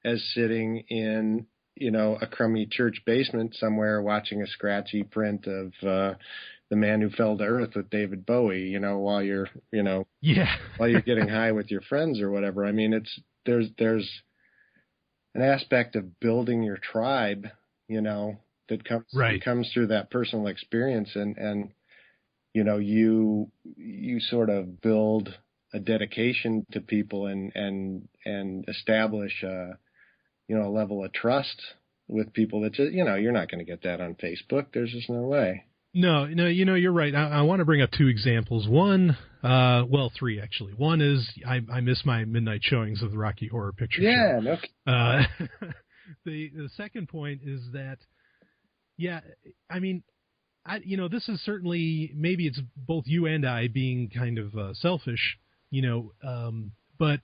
as sitting in a crummy church basement somewhere watching a scratchy print of The Man Who Fell to Earth with David Bowie, while you're, while you're getting high with your friends or whatever. I mean, there's an aspect of building your tribe, that comes through that personal experience, and you sort of build a dedication to people and establish a level of trust with people that just, you're not going to get that on Facebook. There's just no way. No, you're right. I want to bring up two examples. One, three actually. One is I miss my midnight showings of the Rocky Horror Picture Show. Yeah, no. The second point is that, I mean, this is certainly, maybe it's both you and I being kind of selfish, but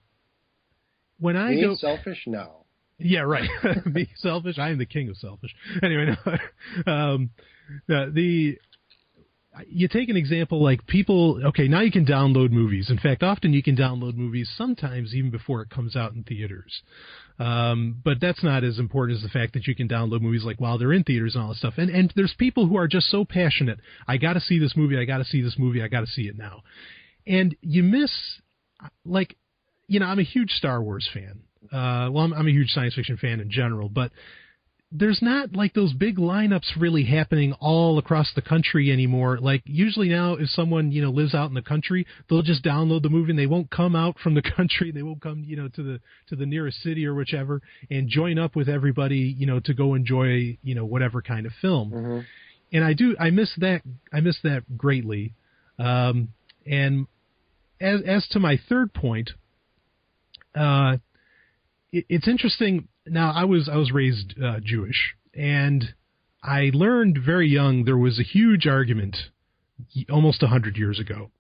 when I go selfish, no. Yeah, right. Be selfish. I am the king of selfish. Anyway, no. You take an example like people. Okay, now you can download movies. In fact, often you can download movies sometimes even before it comes out in theaters. But that's not as important as the fact that you can download movies like while they're in theaters and all that stuff. And there's people who are just so passionate. I got to see this movie. I got to see this movie. I got to see it now. And you miss, I'm a huge Star Wars fan. I'm a huge science fiction fan in general, but there's not like those big lineups really happening all across the country anymore. Like usually now, if someone, lives out in the country, they'll just download the movie and they won't come out from the country. They won't come, to the nearest city or whichever and join up with everybody, to go enjoy, whatever kind of film. Mm-hmm. And I miss that greatly. And as to my third point, it's interesting. Now, I was raised Jewish, and I learned very young there was a huge argument almost 100 years ago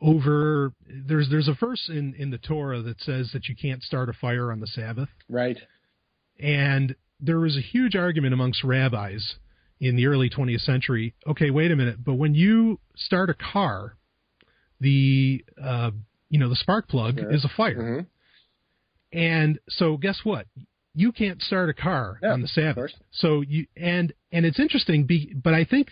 over there's a verse in the Torah that says that you can't start a fire on the Sabbath. Right. And there was a huge argument amongst rabbis in the early 20th century. Okay, wait a minute, but when you start a car, the spark plug is a fire. Mm-hmm. And so guess what? You can't start a car on the Sabbath. So and it's interesting, but I think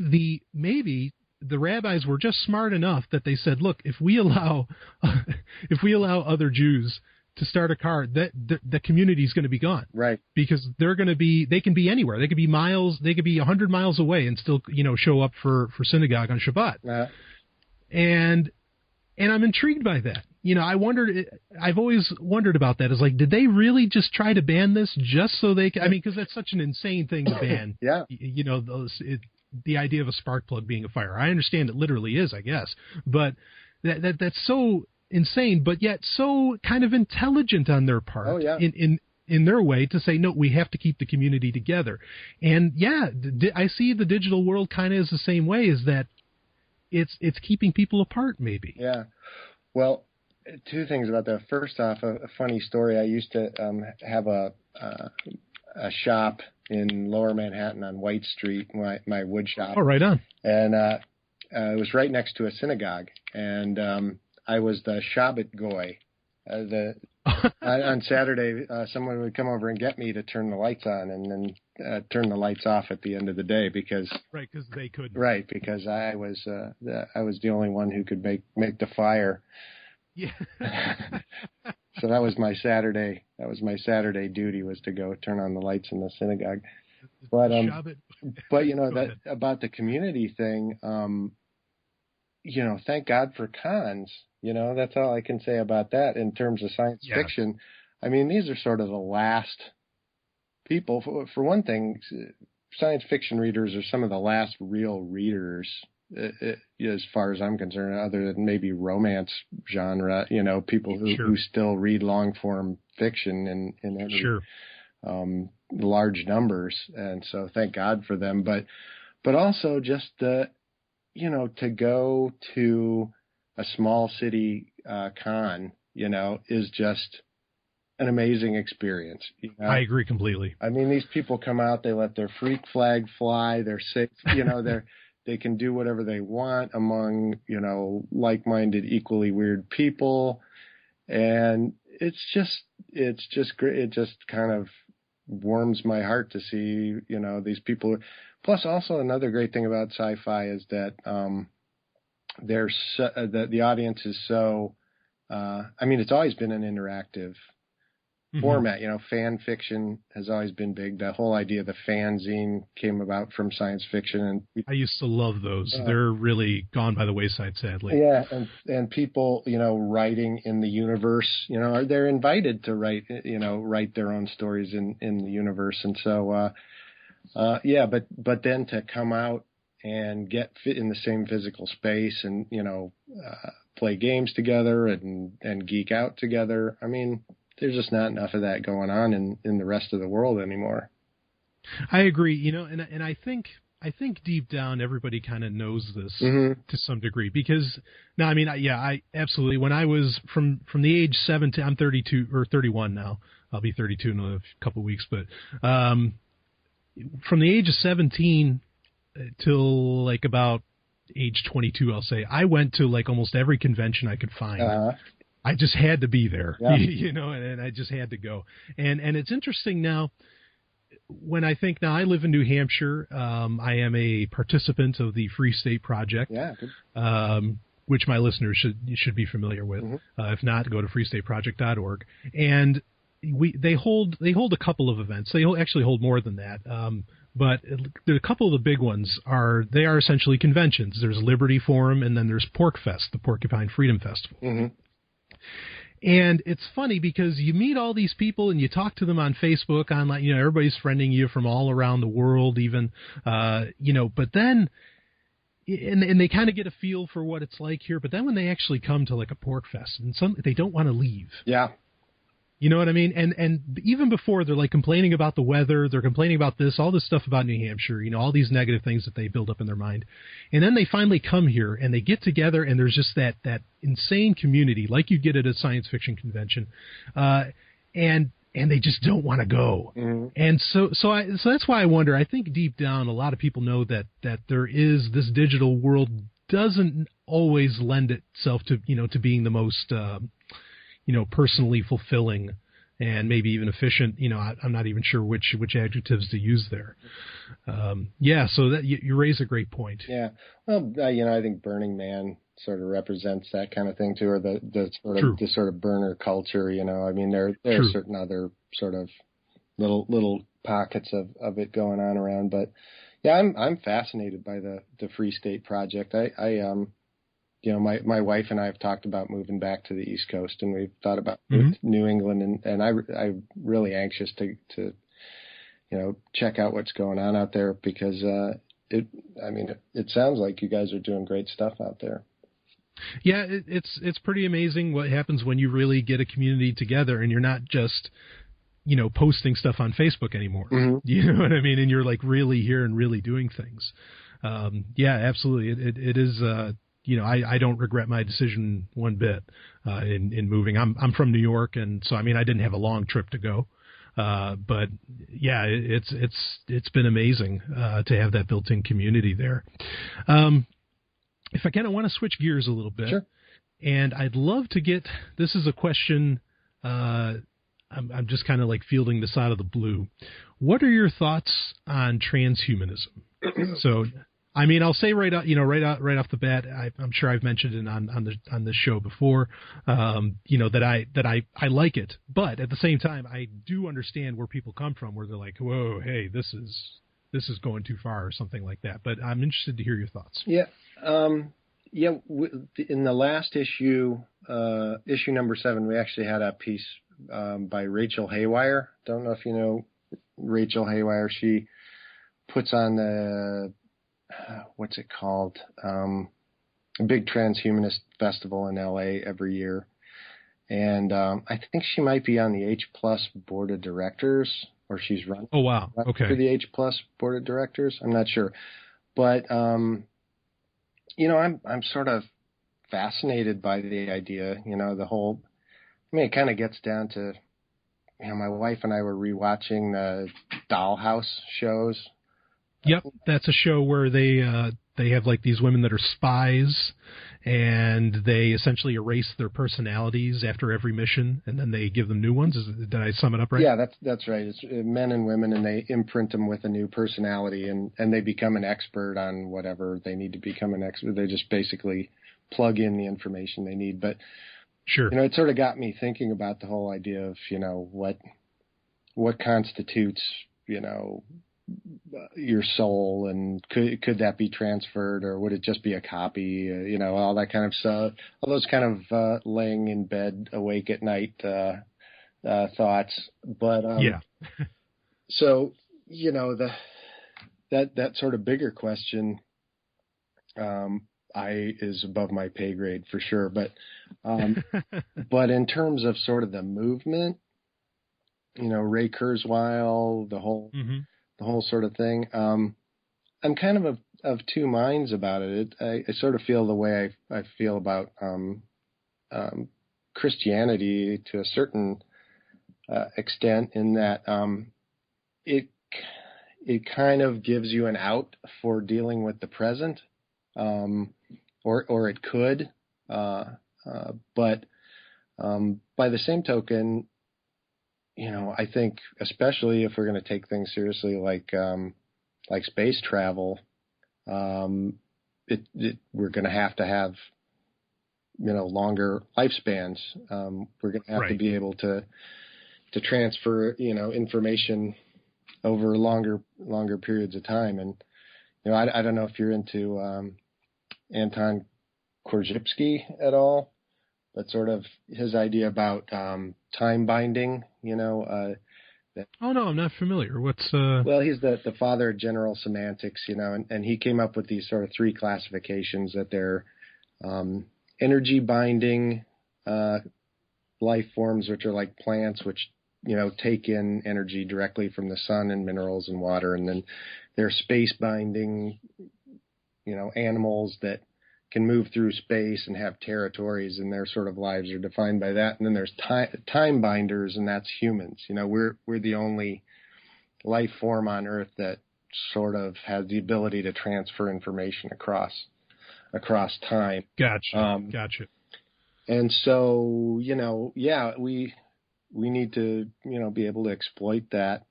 maybe the rabbis were just smart enough that they said, look, if we allow other Jews to start a car, the community is going to be gone. Right. Because they can be anywhere. They could be 100 miles away and still, show up for synagogue on Shabbat. And I'm intrigued by that. I've always wondered about that. It's like, did they really just try to ban this just so they can, because that's such an insane thing to ban. Yeah. The idea of a spark plug being a fire. I understand it literally is, I guess. But that's so insane, but yet so kind of intelligent on their part. Oh, yeah. In their way to say, no, we have to keep the community together. And I see the digital world kind of as the same way, is that it's keeping people apart, maybe. Yeah. Well, two things about that. First off, a funny story. I used to have a shop in Lower Manhattan on White Street, my wood shop. Oh, right on. And it was right next to a synagogue. And I was the Shabbat goy. On Saturday, someone would come over and get me to turn the lights on and then turn the lights off at the end of the day because they couldn't. Right, because I was the only one who could make the fire. Yeah. So that was my Saturday. That was my Saturday duty, was to go turn on the lights in the synagogue. But that about the community thing. Thank God for cons. That's all I can say about that in terms of science fiction. I mean, these are sort of the last people. For one thing, science fiction readers are some of the last real readers, as far as I'm concerned, other than maybe romance genre. People who still read long form fiction in any large numbers, and so thank God for them. But also just to go to a small city con, is just an amazing experience. I agree completely. I mean, these people come out, they let their freak flag fly, they're safe, they can do whatever they want among, like-minded, equally weird people. And it's just great. It just kind of warms my heart to see, these people. Plus, also another great thing about sci-fi is that the audience is so. It's always been an interactive format. Fan fiction has always been big. The whole idea of the fanzine came about from science fiction, and I used to love those. They're really gone by the wayside, sadly. Yeah, and people, writing in the universe, they're invited to write their own stories in the universe, and so but then to come out and get fit in the same physical space and play games together and geek out together. There's just not enough of that going on in the rest of the world anymore. I agree, and I think deep down everybody kind of knows this to some degree because I absolutely, when I was from the age 17, I'm 32 or 31 now. I'll be 32 in a couple of weeks, but from the age of 17 till like about age 22, I'll say, I went to like almost every convention I could find. I just had to be there, and I just had to go. And it's interesting now when I think now I live in New Hampshire. I am a participant of the Free State Project, which my listeners should be familiar with. If not, go to freestateproject.org. And they hold a couple of events. They actually hold more than that. But a couple of the big ones are essentially conventions. There's Liberty Forum, and then there's PorcFest, the Porcupine Freedom Festival. And it's funny because you meet all these people and you talk to them on Facebook, online, everybody's friending you from all around the world even, but then, and they kind of get a feel for what it's like here, but then when they actually come to like a PorcFest and they don't want to leave. Yeah. You know what I mean? And even before, they're like complaining about the weather, they're complaining about this, all this stuff about New Hampshire, all these negative things that they build up in their mind. And then they finally come here and they get together and there's just that insane community like you get at a science fiction convention. And they just don't want to go. And so that's why I wonder, I think deep down, a lot of people know that there is this digital world doesn't always lend itself to, to being the most, personally fulfilling and maybe even efficient. I'm not even sure which adjectives to use there. So that you raise a great point. Yeah. Well, I think Burning Man sort of represents that kind of thing too, or the sort of burner culture. There are certain other sort of little pockets of it going on around, but yeah, I'm fascinated by the Free State Project. My wife and I have talked about moving back to the East Coast, and we've thought about New England, and I'm really anxious to check out what's going on out there because it sounds like you guys are doing great stuff out there. Yeah, it's pretty amazing what happens when you really get a community together, and you're not just posting stuff on Facebook anymore. You know what I mean? And you're like really here and really doing things. Yeah, absolutely. It is. I don't regret my decision one bit in moving. I'm from New York, and so I didn't have a long trip to go, but yeah, it's been amazing to have that built-in community there. If I want to switch gears a little bit, sure. And I'd love to get. This is a question. I'm just kind of like fielding this out of the blue. What are your thoughts on transhumanism? So. I'll say right off the bat, I'm sure I've mentioned it on the show before, that I like it, but at the same time, I do understand where people come from, where they're like, whoa, hey, this is going too far or something like that. But I'm interested to hear your thoughts. Yeah. In the last issue, issue number 7, we actually had a piece by Rachel Haywire. Don't know if you know Rachel Haywire. She puts on the what's it called? A big transhumanist festival in LA every year. And I think she might be on the H+ board of directors, or she's running. Oh, wow. Okay. For the H+ board of directors. I'm not sure. But, I'm sort of fascinated by the idea, the whole, it kind of gets down to, my wife and I were rewatching the Dollhouse shows. Yep, that's a show where they have like these women that are spies, and they essentially erase their personalities after every mission, and then they give them new ones. Did I sum it up right? Yeah, that's right. It's men and women, and they imprint them with a new personality, and they become an expert on whatever they need to become an expert. They just basically plug in the information they need. But sure, it sort of got me thinking about the whole idea of what constitutes your soul, and could that be transferred, or would it just be a copy? All that kind of stuff, all those kind of laying in bed awake at night thoughts. But yeah. So that sort of bigger question is above my pay grade for sure. But but in terms of sort of the movement, Ray Kurzweil, the whole sort of thing, I'm kind of two minds about it. I sort of feel the way I feel about Christianity to a certain extent, in that it kind of gives you an out for dealing with the present, or it could, but by the same token, I think, especially if we're going to take things seriously, like space travel, we're going to have longer lifespans. We're going to have to be able to transfer information over longer periods of time. And I don't know if you're into Anton Korzybski at all, but sort of his idea about time binding, Oh, no, I'm not familiar. What's Well, he's the father of general semantics, and he came up with these sort of three classifications, that they're energy binding life forms, which are like plants, which take in energy directly from the sun and minerals and water, and then they're space binding, animals that can move through space and have territories, and their sort of lives are defined by that. And then there's time binders, and that's humans. We're the only life form on Earth that sort of has the ability to transfer information across time. Gotcha. And so, we need to, be able to exploit that.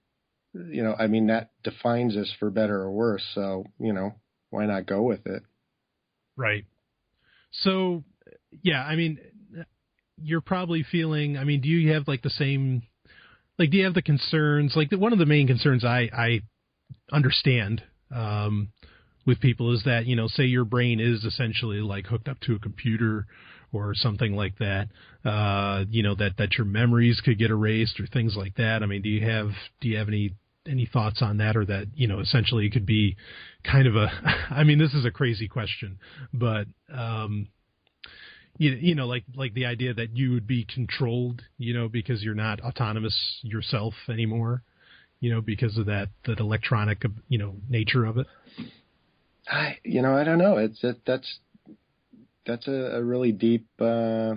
That defines us for better or worse. So, why not go with it? Right. So, yeah, you're probably feeling, do you have like the same, like, do you have the concerns? Like, one of the main concerns I understand with people is that, say your brain is essentially like hooked up to a computer or something like that, that your memories could get erased or things like that. Do you have any thoughts on that, or that, essentially it could be kind of this is a crazy question, but, like the idea that you would be controlled, because you're not autonomous yourself anymore, because of that electronic, nature of it. I don't know. That's a really deep, a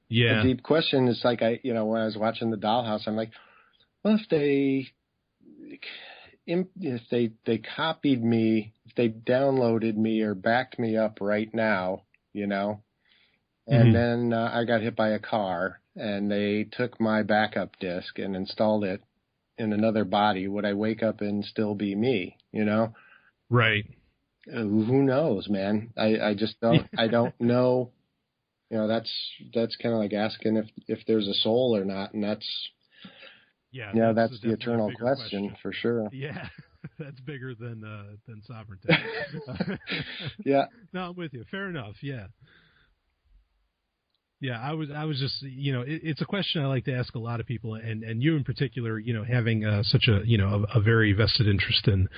deep question. It's like, when I was watching the Dollhouse, I'm like, well, if they copied me, if they downloaded me or backed me up right now, and then I got hit by a car and they took my backup disk and installed it in another body, would I wake up and still be me? Right. Who knows, man? I just don't. I don't know. That's kind of like asking if there's a soul or not, and that's that's the eternal question for sure. Yeah, that's bigger than Sovryn Tech. Yeah. No, I'm with you. Fair enough. Yeah. Yeah, I was just, it's a question I like to ask a lot of people, and you in particular, having such a very vested interest in,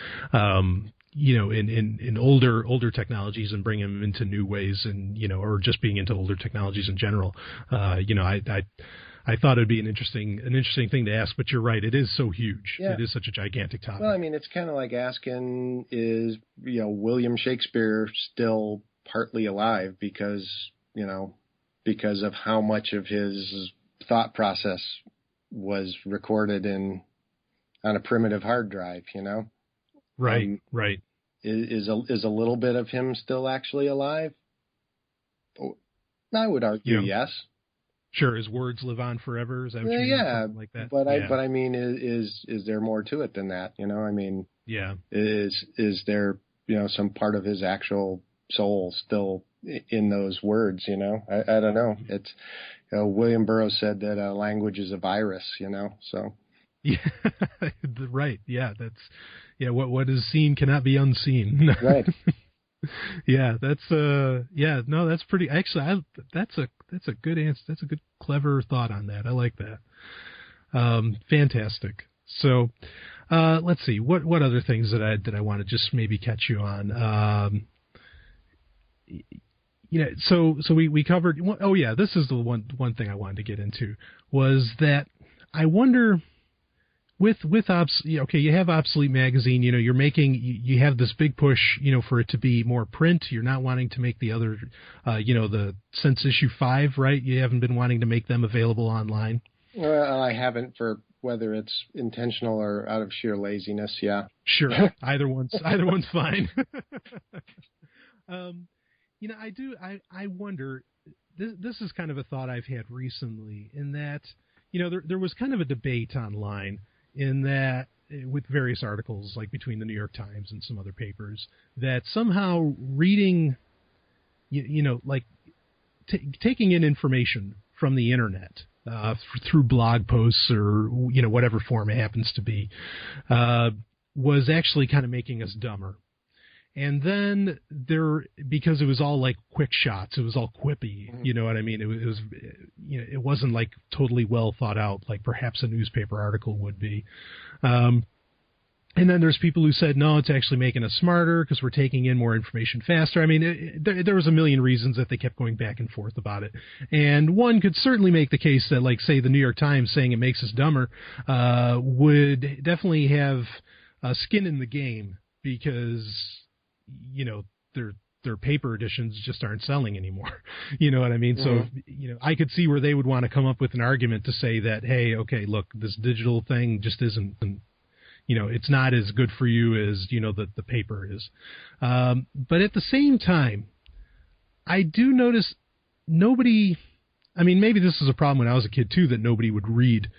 in older technologies and bringing them into new ways, and, or just being into older technologies in general. I thought it'd be an interesting thing to ask, but you're right. It is so huge. Yeah. It is such a gigantic topic. Well, it's kind of like asking, is, William Shakespeare still partly alive because of how much of his thought process was recorded on a primitive hard drive, Right, right. Is a little bit of him still actually alive? I would argue yes. Sure, his words live on forever. Is that what you mean? Yeah, Something like that. But I mean, is there more to it than that? I mean, is there some part of his actual soul still in those words? I don't know. It's William Burroughs said that language is a virus. So. Yeah, right. Yeah, what is seen cannot be unseen. Right. Yeah, that's that's pretty. Actually, that's a good answer. That's a good, clever thought on that. I like that. Fantastic. So, let's see. What other things that I want to just maybe catch you on? So we covered. Oh yeah, this is the one thing I wanted to get into was that I wonder. With you have Obsolete magazine, you have this big push, for it to be more print. You're not wanting to make the other, the since issue 5, right? You haven't been wanting to make them available online. Well, I haven't, for whether it's intentional or out of sheer laziness. Yeah. Sure. Either one's fine. I wonder, this is kind of a thought I've had recently in that, there was kind of a debate online in that with various articles, like between the New York Times and some other papers, that somehow reading, taking in information from the internet through blog posts or, whatever form it happens to be, was actually kind of making us dumber. And then because it was all like quick shots, it was all quippy, you know what I mean? It was, it wasn't like totally well thought out, like perhaps a newspaper article would be. And then there's people who said, no, it's actually making us smarter because we're taking in more information faster. I mean, there was a million reasons that they kept going back and forth about it. And one could certainly make the case that, like, say, the New York Times saying it makes us dumber would definitely have skin in the game because, their paper editions just aren't selling anymore. You know what I mean? Mm-hmm. So, I could see where they would want to come up with an argument to say that, hey, okay, look, this digital thing just isn't, it's not as good for you as, the paper is. But at the same time, I do notice maybe this is a problem when I was a kid too, that nobody would read,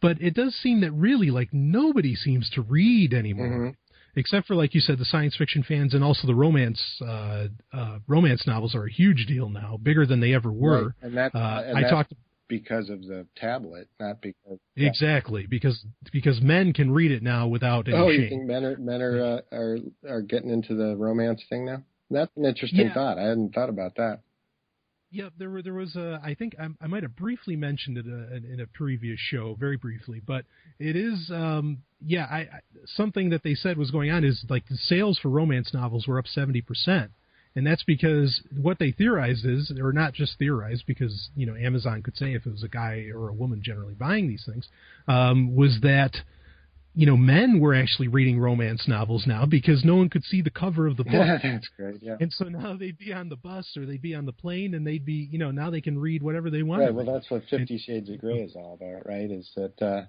but it does seem that really, like, nobody seems to read anymore. Mm-hmm. Except for, like you said, the science fiction fans, and also the romance novels are a huge deal now, bigger than they ever were. Right. And that's because of the tablet, not because exactly because men can read it now without any shame. You think men are getting into the romance thing now? That's an interesting thought. I hadn't thought about that. Yeah, there was I think I might have briefly mentioned it in a previous show, very briefly, but it is something that they said was going on is, like, the sales for romance novels were up 70%, and that's because what they theorized is, or not just theorized, because Amazon could say if it was a guy or a woman generally buying these things, was that men were actually reading romance novels now because no one could see the cover of the book. That's great, yeah. And so now they'd be on the bus or they'd be on the plane and they'd be, now they can read whatever they want. Right, well, that's what 50 Shades of Grey is all about, right? Is that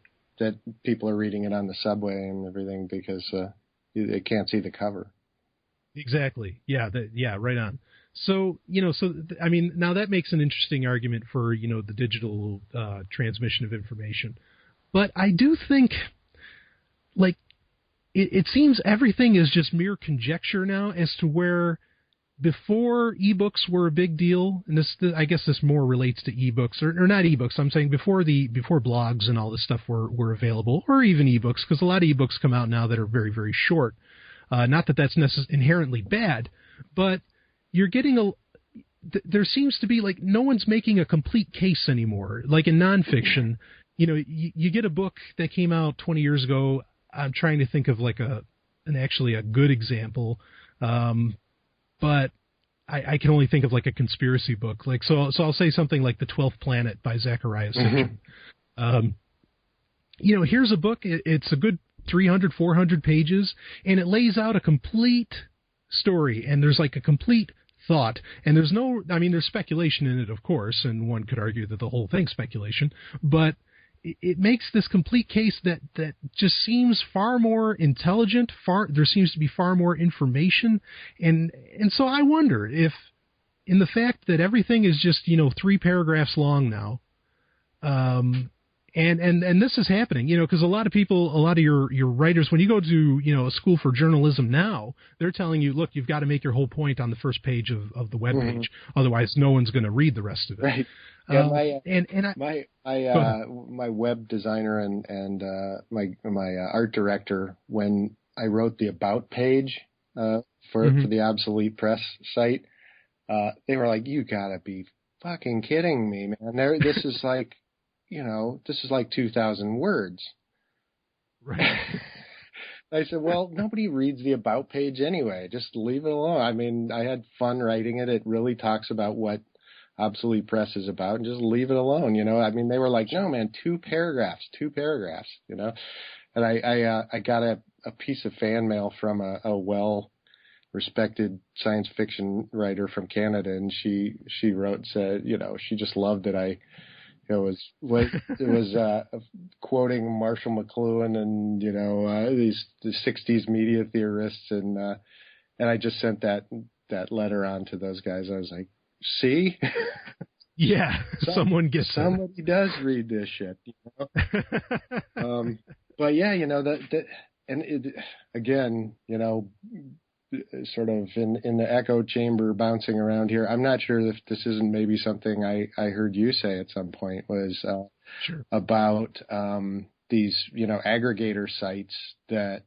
people are reading it on the subway and everything because they can't see the cover. Exactly. Yeah, right on. So, now that makes an interesting argument for, the digital transmission of information. But I do think, like, it seems everything is just mere conjecture now as to where before ebooks were a big deal, and I guess this more relates to ebooks, or not ebooks, I'm saying before blogs and all this stuff were available, or even ebooks, because a lot of ebooks come out now that are very, very short. Not that that's inherently bad, but you're getting there seems to be, like, no one's making a complete case anymore. Like in nonfiction, you get a book that came out 20 years ago. I'm trying to think of like actually a good example, but I can only think of like a conspiracy book. Like so I'll say something like The 12th Planet by Zachariah Sitchin. Here's a book. It's a good 300, 400 pages, and it lays out a complete story, and there's like a complete thought, and there's speculation in it, of course, and one could argue that the whole thing's speculation, but it makes this complete case that just seems far more intelligent. There seems to be far more information, and so I wonder if in the fact that everything is just 3 paragraphs long now. And this is happening, because a lot of your writers, when you go to, a school for journalism now, they're telling you, look, you've got to make your whole point on the first page of the web page. Otherwise, no one's going to read the rest of it. Right. Yeah, my web designer and my art director, when I wrote the about page for the Obsolete Press site, they were like, "You gotta be fucking kidding me, man! This is like, this is like 2,000 words." Right. I said, "Well, nobody reads the about page anyway. Just leave it alone." I mean, I had fun writing it. It really talks about what Obsolete Press is about, and just leave it alone. I mean, they were like, "No, man, 2 paragraphs. And I got a piece of fan mail from a well-respected science fiction writer from Canada, and she wrote, said, she just loved that I was quoting Marshall McLuhan and the 60s media theorists, and I just sent that letter on to those guys. I was like, see. Yeah, someone gets somebody it. does read this shit, but yeah, and it, again, sort of in the echo chamber bouncing around here. I'm not sure if this isn't maybe something I heard you say at some point was sure. about these aggregator sites that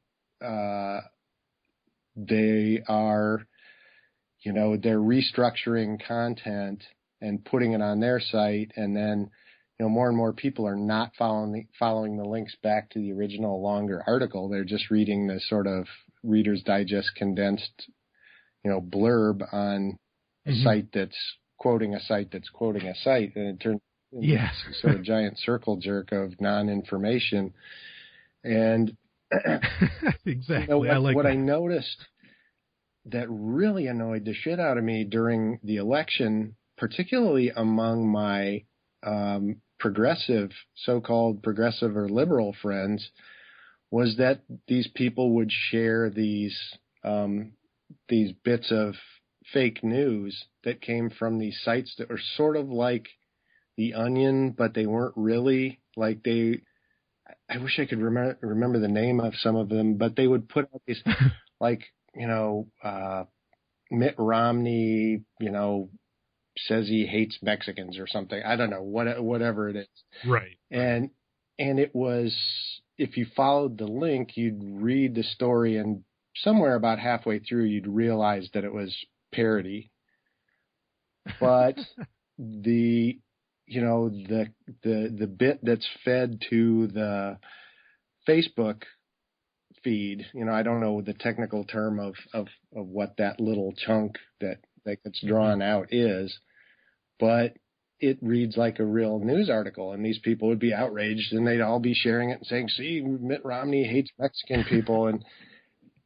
they are they're restructuring content and putting it on their site, and then more and more people are not following the links back to the original longer article. They're just reading the sort of Reader's Digest condensed blurb on a site that's quoting a site that's quoting a site, and it turns into this sort of giant circle jerk of non-information. And exactly, I noticed that really annoyed the shit out of me during the election, particularly among my so-called progressive or liberal friends, was that these people would share these bits of fake news that came from these sites that were sort of like The Onion, but they weren't really like they. I wish I could remember the name of some of them, but they would put out these like Mitt Romney, says he hates Mexicans or something. I don't know, whatever it is. Right. And it was, if you followed the link, you'd read the story, and somewhere about halfway through, you'd realize that it was parody. But the bit that's fed to the Facebook feed, I don't know the technical term of what that little chunk that gets drawn out is, but it reads like a real news article, and these people would be outraged, and they'd all be sharing it and saying, "See, Mitt Romney hates Mexican people,"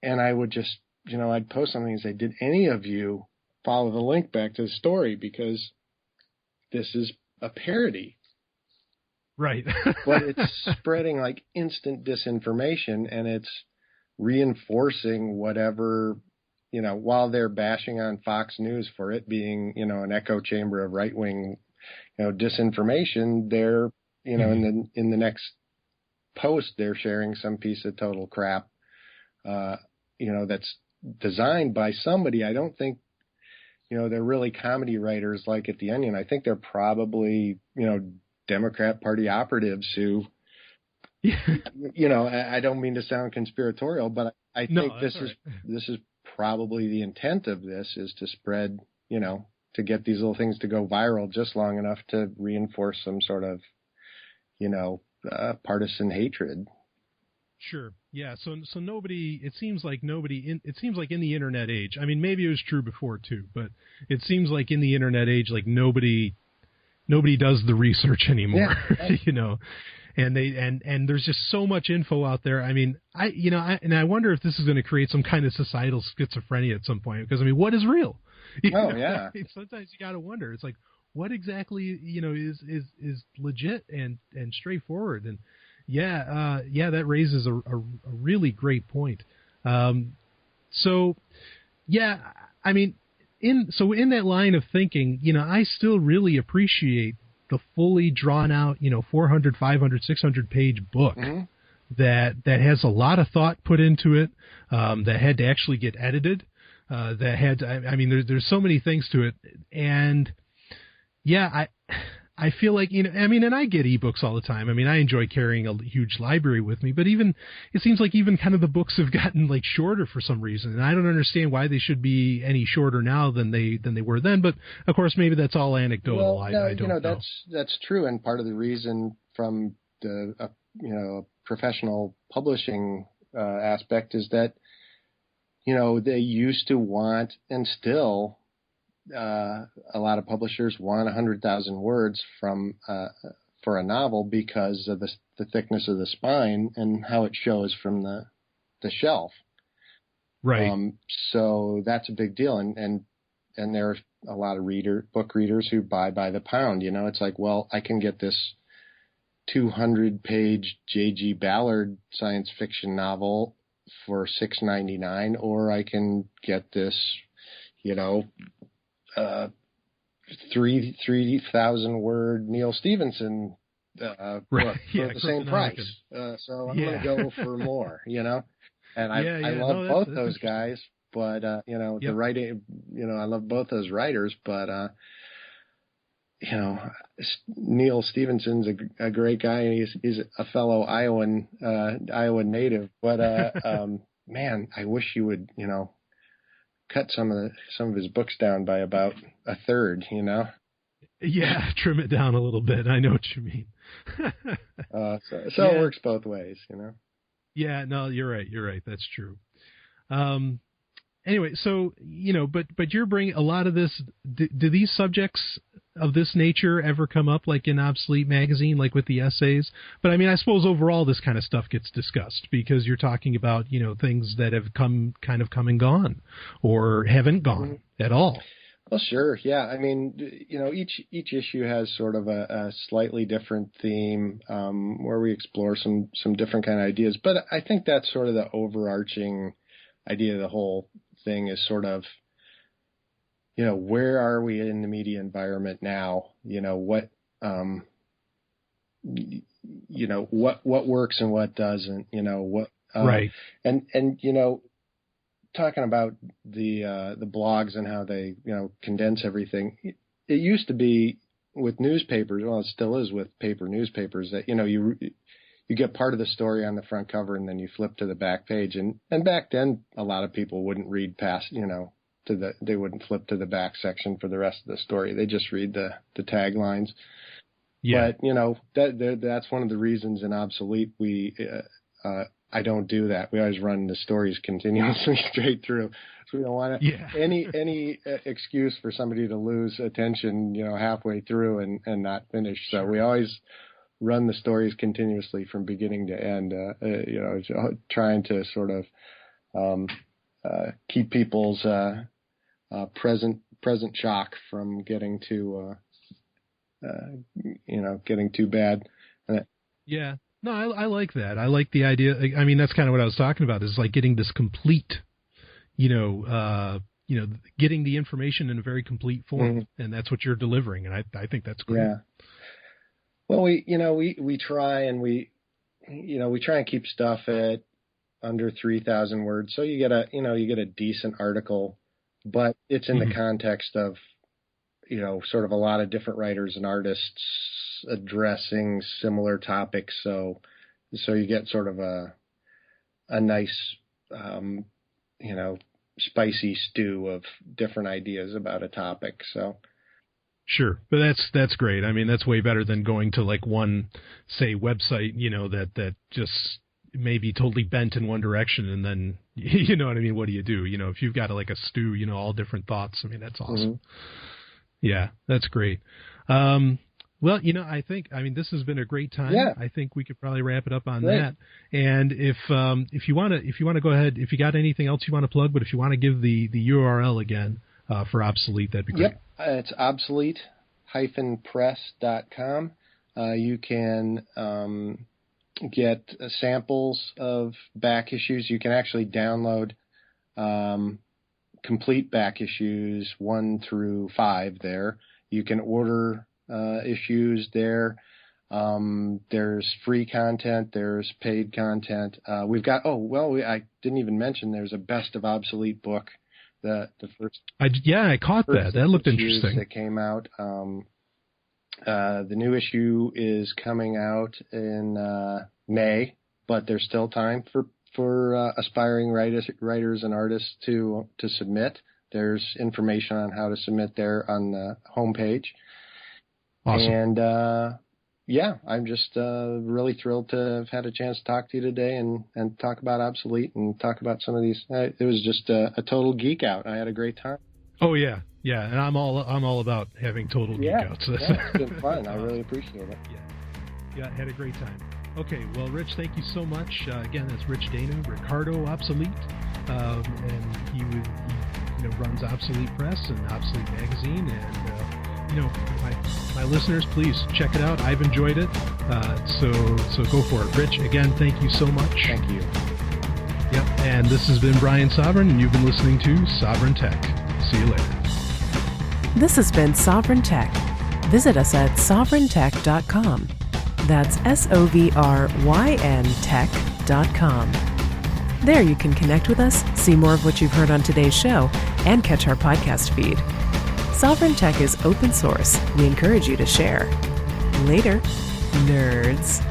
and I would just, I'd post something and say, "Did any of you follow the link back to the story? Because this is a parody." Right. But it's spreading like instant disinformation, and it's reinforcing whatever, while they're bashing on Fox News for it being, an echo chamber of right-wing, disinformation, they're, in the next post, they're sharing some piece of total crap, that's designed by somebody. I don't think, they're really comedy writers like at The Onion. I think they're probably, Democrat Party operatives who, I don't mean to sound conspiratorial, but I think this is probably the intent of this, is to spread, to get these little things to go viral just long enough to reinforce some sort of, partisan hatred. Sure. Yeah. So nobody, it seems like in the internet age, I mean, maybe it was true before too, but it seems like in the internet age, like nobody does the research anymore, yeah. And there's just so much info out there. I mean, I wonder if this is going to create some kind of societal schizophrenia at some point, because I mean, what is real? Yeah. Sometimes you got to wonder. It's like, what exactly, is legit and straightforward. And that raises a really great point. So yeah, I mean, in that line of thinking, I still really appreciate the fully drawn out, 400, 500, 600 page book that has a lot of thought put into it, that had to actually get edited, that had, there's so many things to it. And yeah, I feel like, and I get ebooks all the time. I enjoy carrying a huge library with me, but it seems like even kind of the books have gotten like shorter for some reason. And I don't understand why they should be any shorter now than they were then. But of course, maybe that's all anecdotal. Well, I don't know. That's true. And part of the reason from the, professional publishing aspect is that, they used to want, and still, a lot of publishers want 100,000 words for a novel because of the thickness of the spine and how it shows from the shelf. Right. So that's a big deal, and there are a lot of book readers who buy by the pound. It's like, well, I can get this 200-page J.G. Ballard science fiction novel for $6.99, or I can get this, 3,000 word Neil Stevenson book for the same price. So I'm going to go for more, And I love both those guys, but the writing, I love both those writers, but Neil Stevenson's a great guy, and he's a fellow Iowa native, but man, I wish you would, cut some of his books down by about a third, Yeah, trim it down a little bit. I know what you mean. So it works both ways, Yeah, no, you're right. That's true. Anyway, so, but you're bringing a lot of this. Do these subjects of this nature ever come up, like in Obsolete magazine, like with the essays? But I suppose overall this kind of stuff gets discussed because you're talking about, things that have come and gone or haven't gone at all. Well, sure. Yeah. Each issue has sort of a slightly different theme, where we explore some different kind of ideas. But I think that's sort of the overarching idea of the whole thing is sort of, where are we in the media environment now? What works and what doesn't, right. And, talking about the blogs and how they, condense everything. It used to be with newspapers. Well, it still is with paper newspapers that, you get part of the story on the front cover and then you flip to the back page. And back then, a lot of people wouldn't read past, they wouldn't flip to the back section for the rest of the story. They just read the taglines. Yeah. But, that's one of the reasons in Obsolete I don't do that. We always run the stories continuously straight through. So we don't want any excuse for somebody to lose attention, halfway through and not finish. So we always run the stories continuously from beginning to end, trying to sort of keep people's present shock from getting too bad. Yeah. No, I like that. I like the idea. That's kind of what I was talking about, is like getting this complete, getting the information in a very complete form, and that's what you're delivering. And I think that's great. Yeah. Well, we try and keep stuff at under 3,000 words. So you get a decent article, but it's in the context of, sort of a lot of different writers and artists addressing similar topics. So you get sort of a nice, spicy stew of different ideas about a topic. So. Sure. But that's great. That's way better than going to like one, say, website, that just may be totally bent in one direction. And then, what do you do? If you've got like a stew, all different thoughts, that's awesome. Yeah, that's great. Well, I think, this has been a great time. Yeah. I think we could probably wrap it up on that. And if you want to go ahead, if you got anything else you want to plug, but if you want to give the URL again, for Obsolete, that'd be great. Yep. It's obsolete-press.com. You can get samples of back issues. You can actually download complete back issues 1 through 5 there. You can order issues there. There's free content. There's paid content. We've got, I didn't even mention there's a Best of Obsolete book. The first. I caught that. That looked interesting. That came out. The new issue is coming out in May, but there's still time for aspiring writers and artists to submit. There's information on how to submit there on the homepage. Awesome. And I'm just really thrilled to have had a chance to talk to you today and talk about Obsolete and talk about some of these. It was just a total geek out. I had a great time. Oh yeah, and I'm all about having total geek outs. It's been fun. I really appreciate it. Yeah, had a great time. Okay, well, Rich, thank you so much. Again, that's Rich Dana, Ricardo Obsolete, and he runs Obsolete Press and Obsolete Magazine, and my listeners, please check it out. I've enjoyed it, so go for it. Rich, again, thank you so much. Thank you. Yep, and this has been Brian Sovryn, and you've been listening to Sovryn Tech. See you later. This has been Sovryn Tech. Visit us at sovryntech.com. That's SOVRYN tech.com. There you can connect with us, see more of what you've heard on today's show, and catch our podcast feed. Sovryn Tech is open source. We encourage you to share. Later, nerds.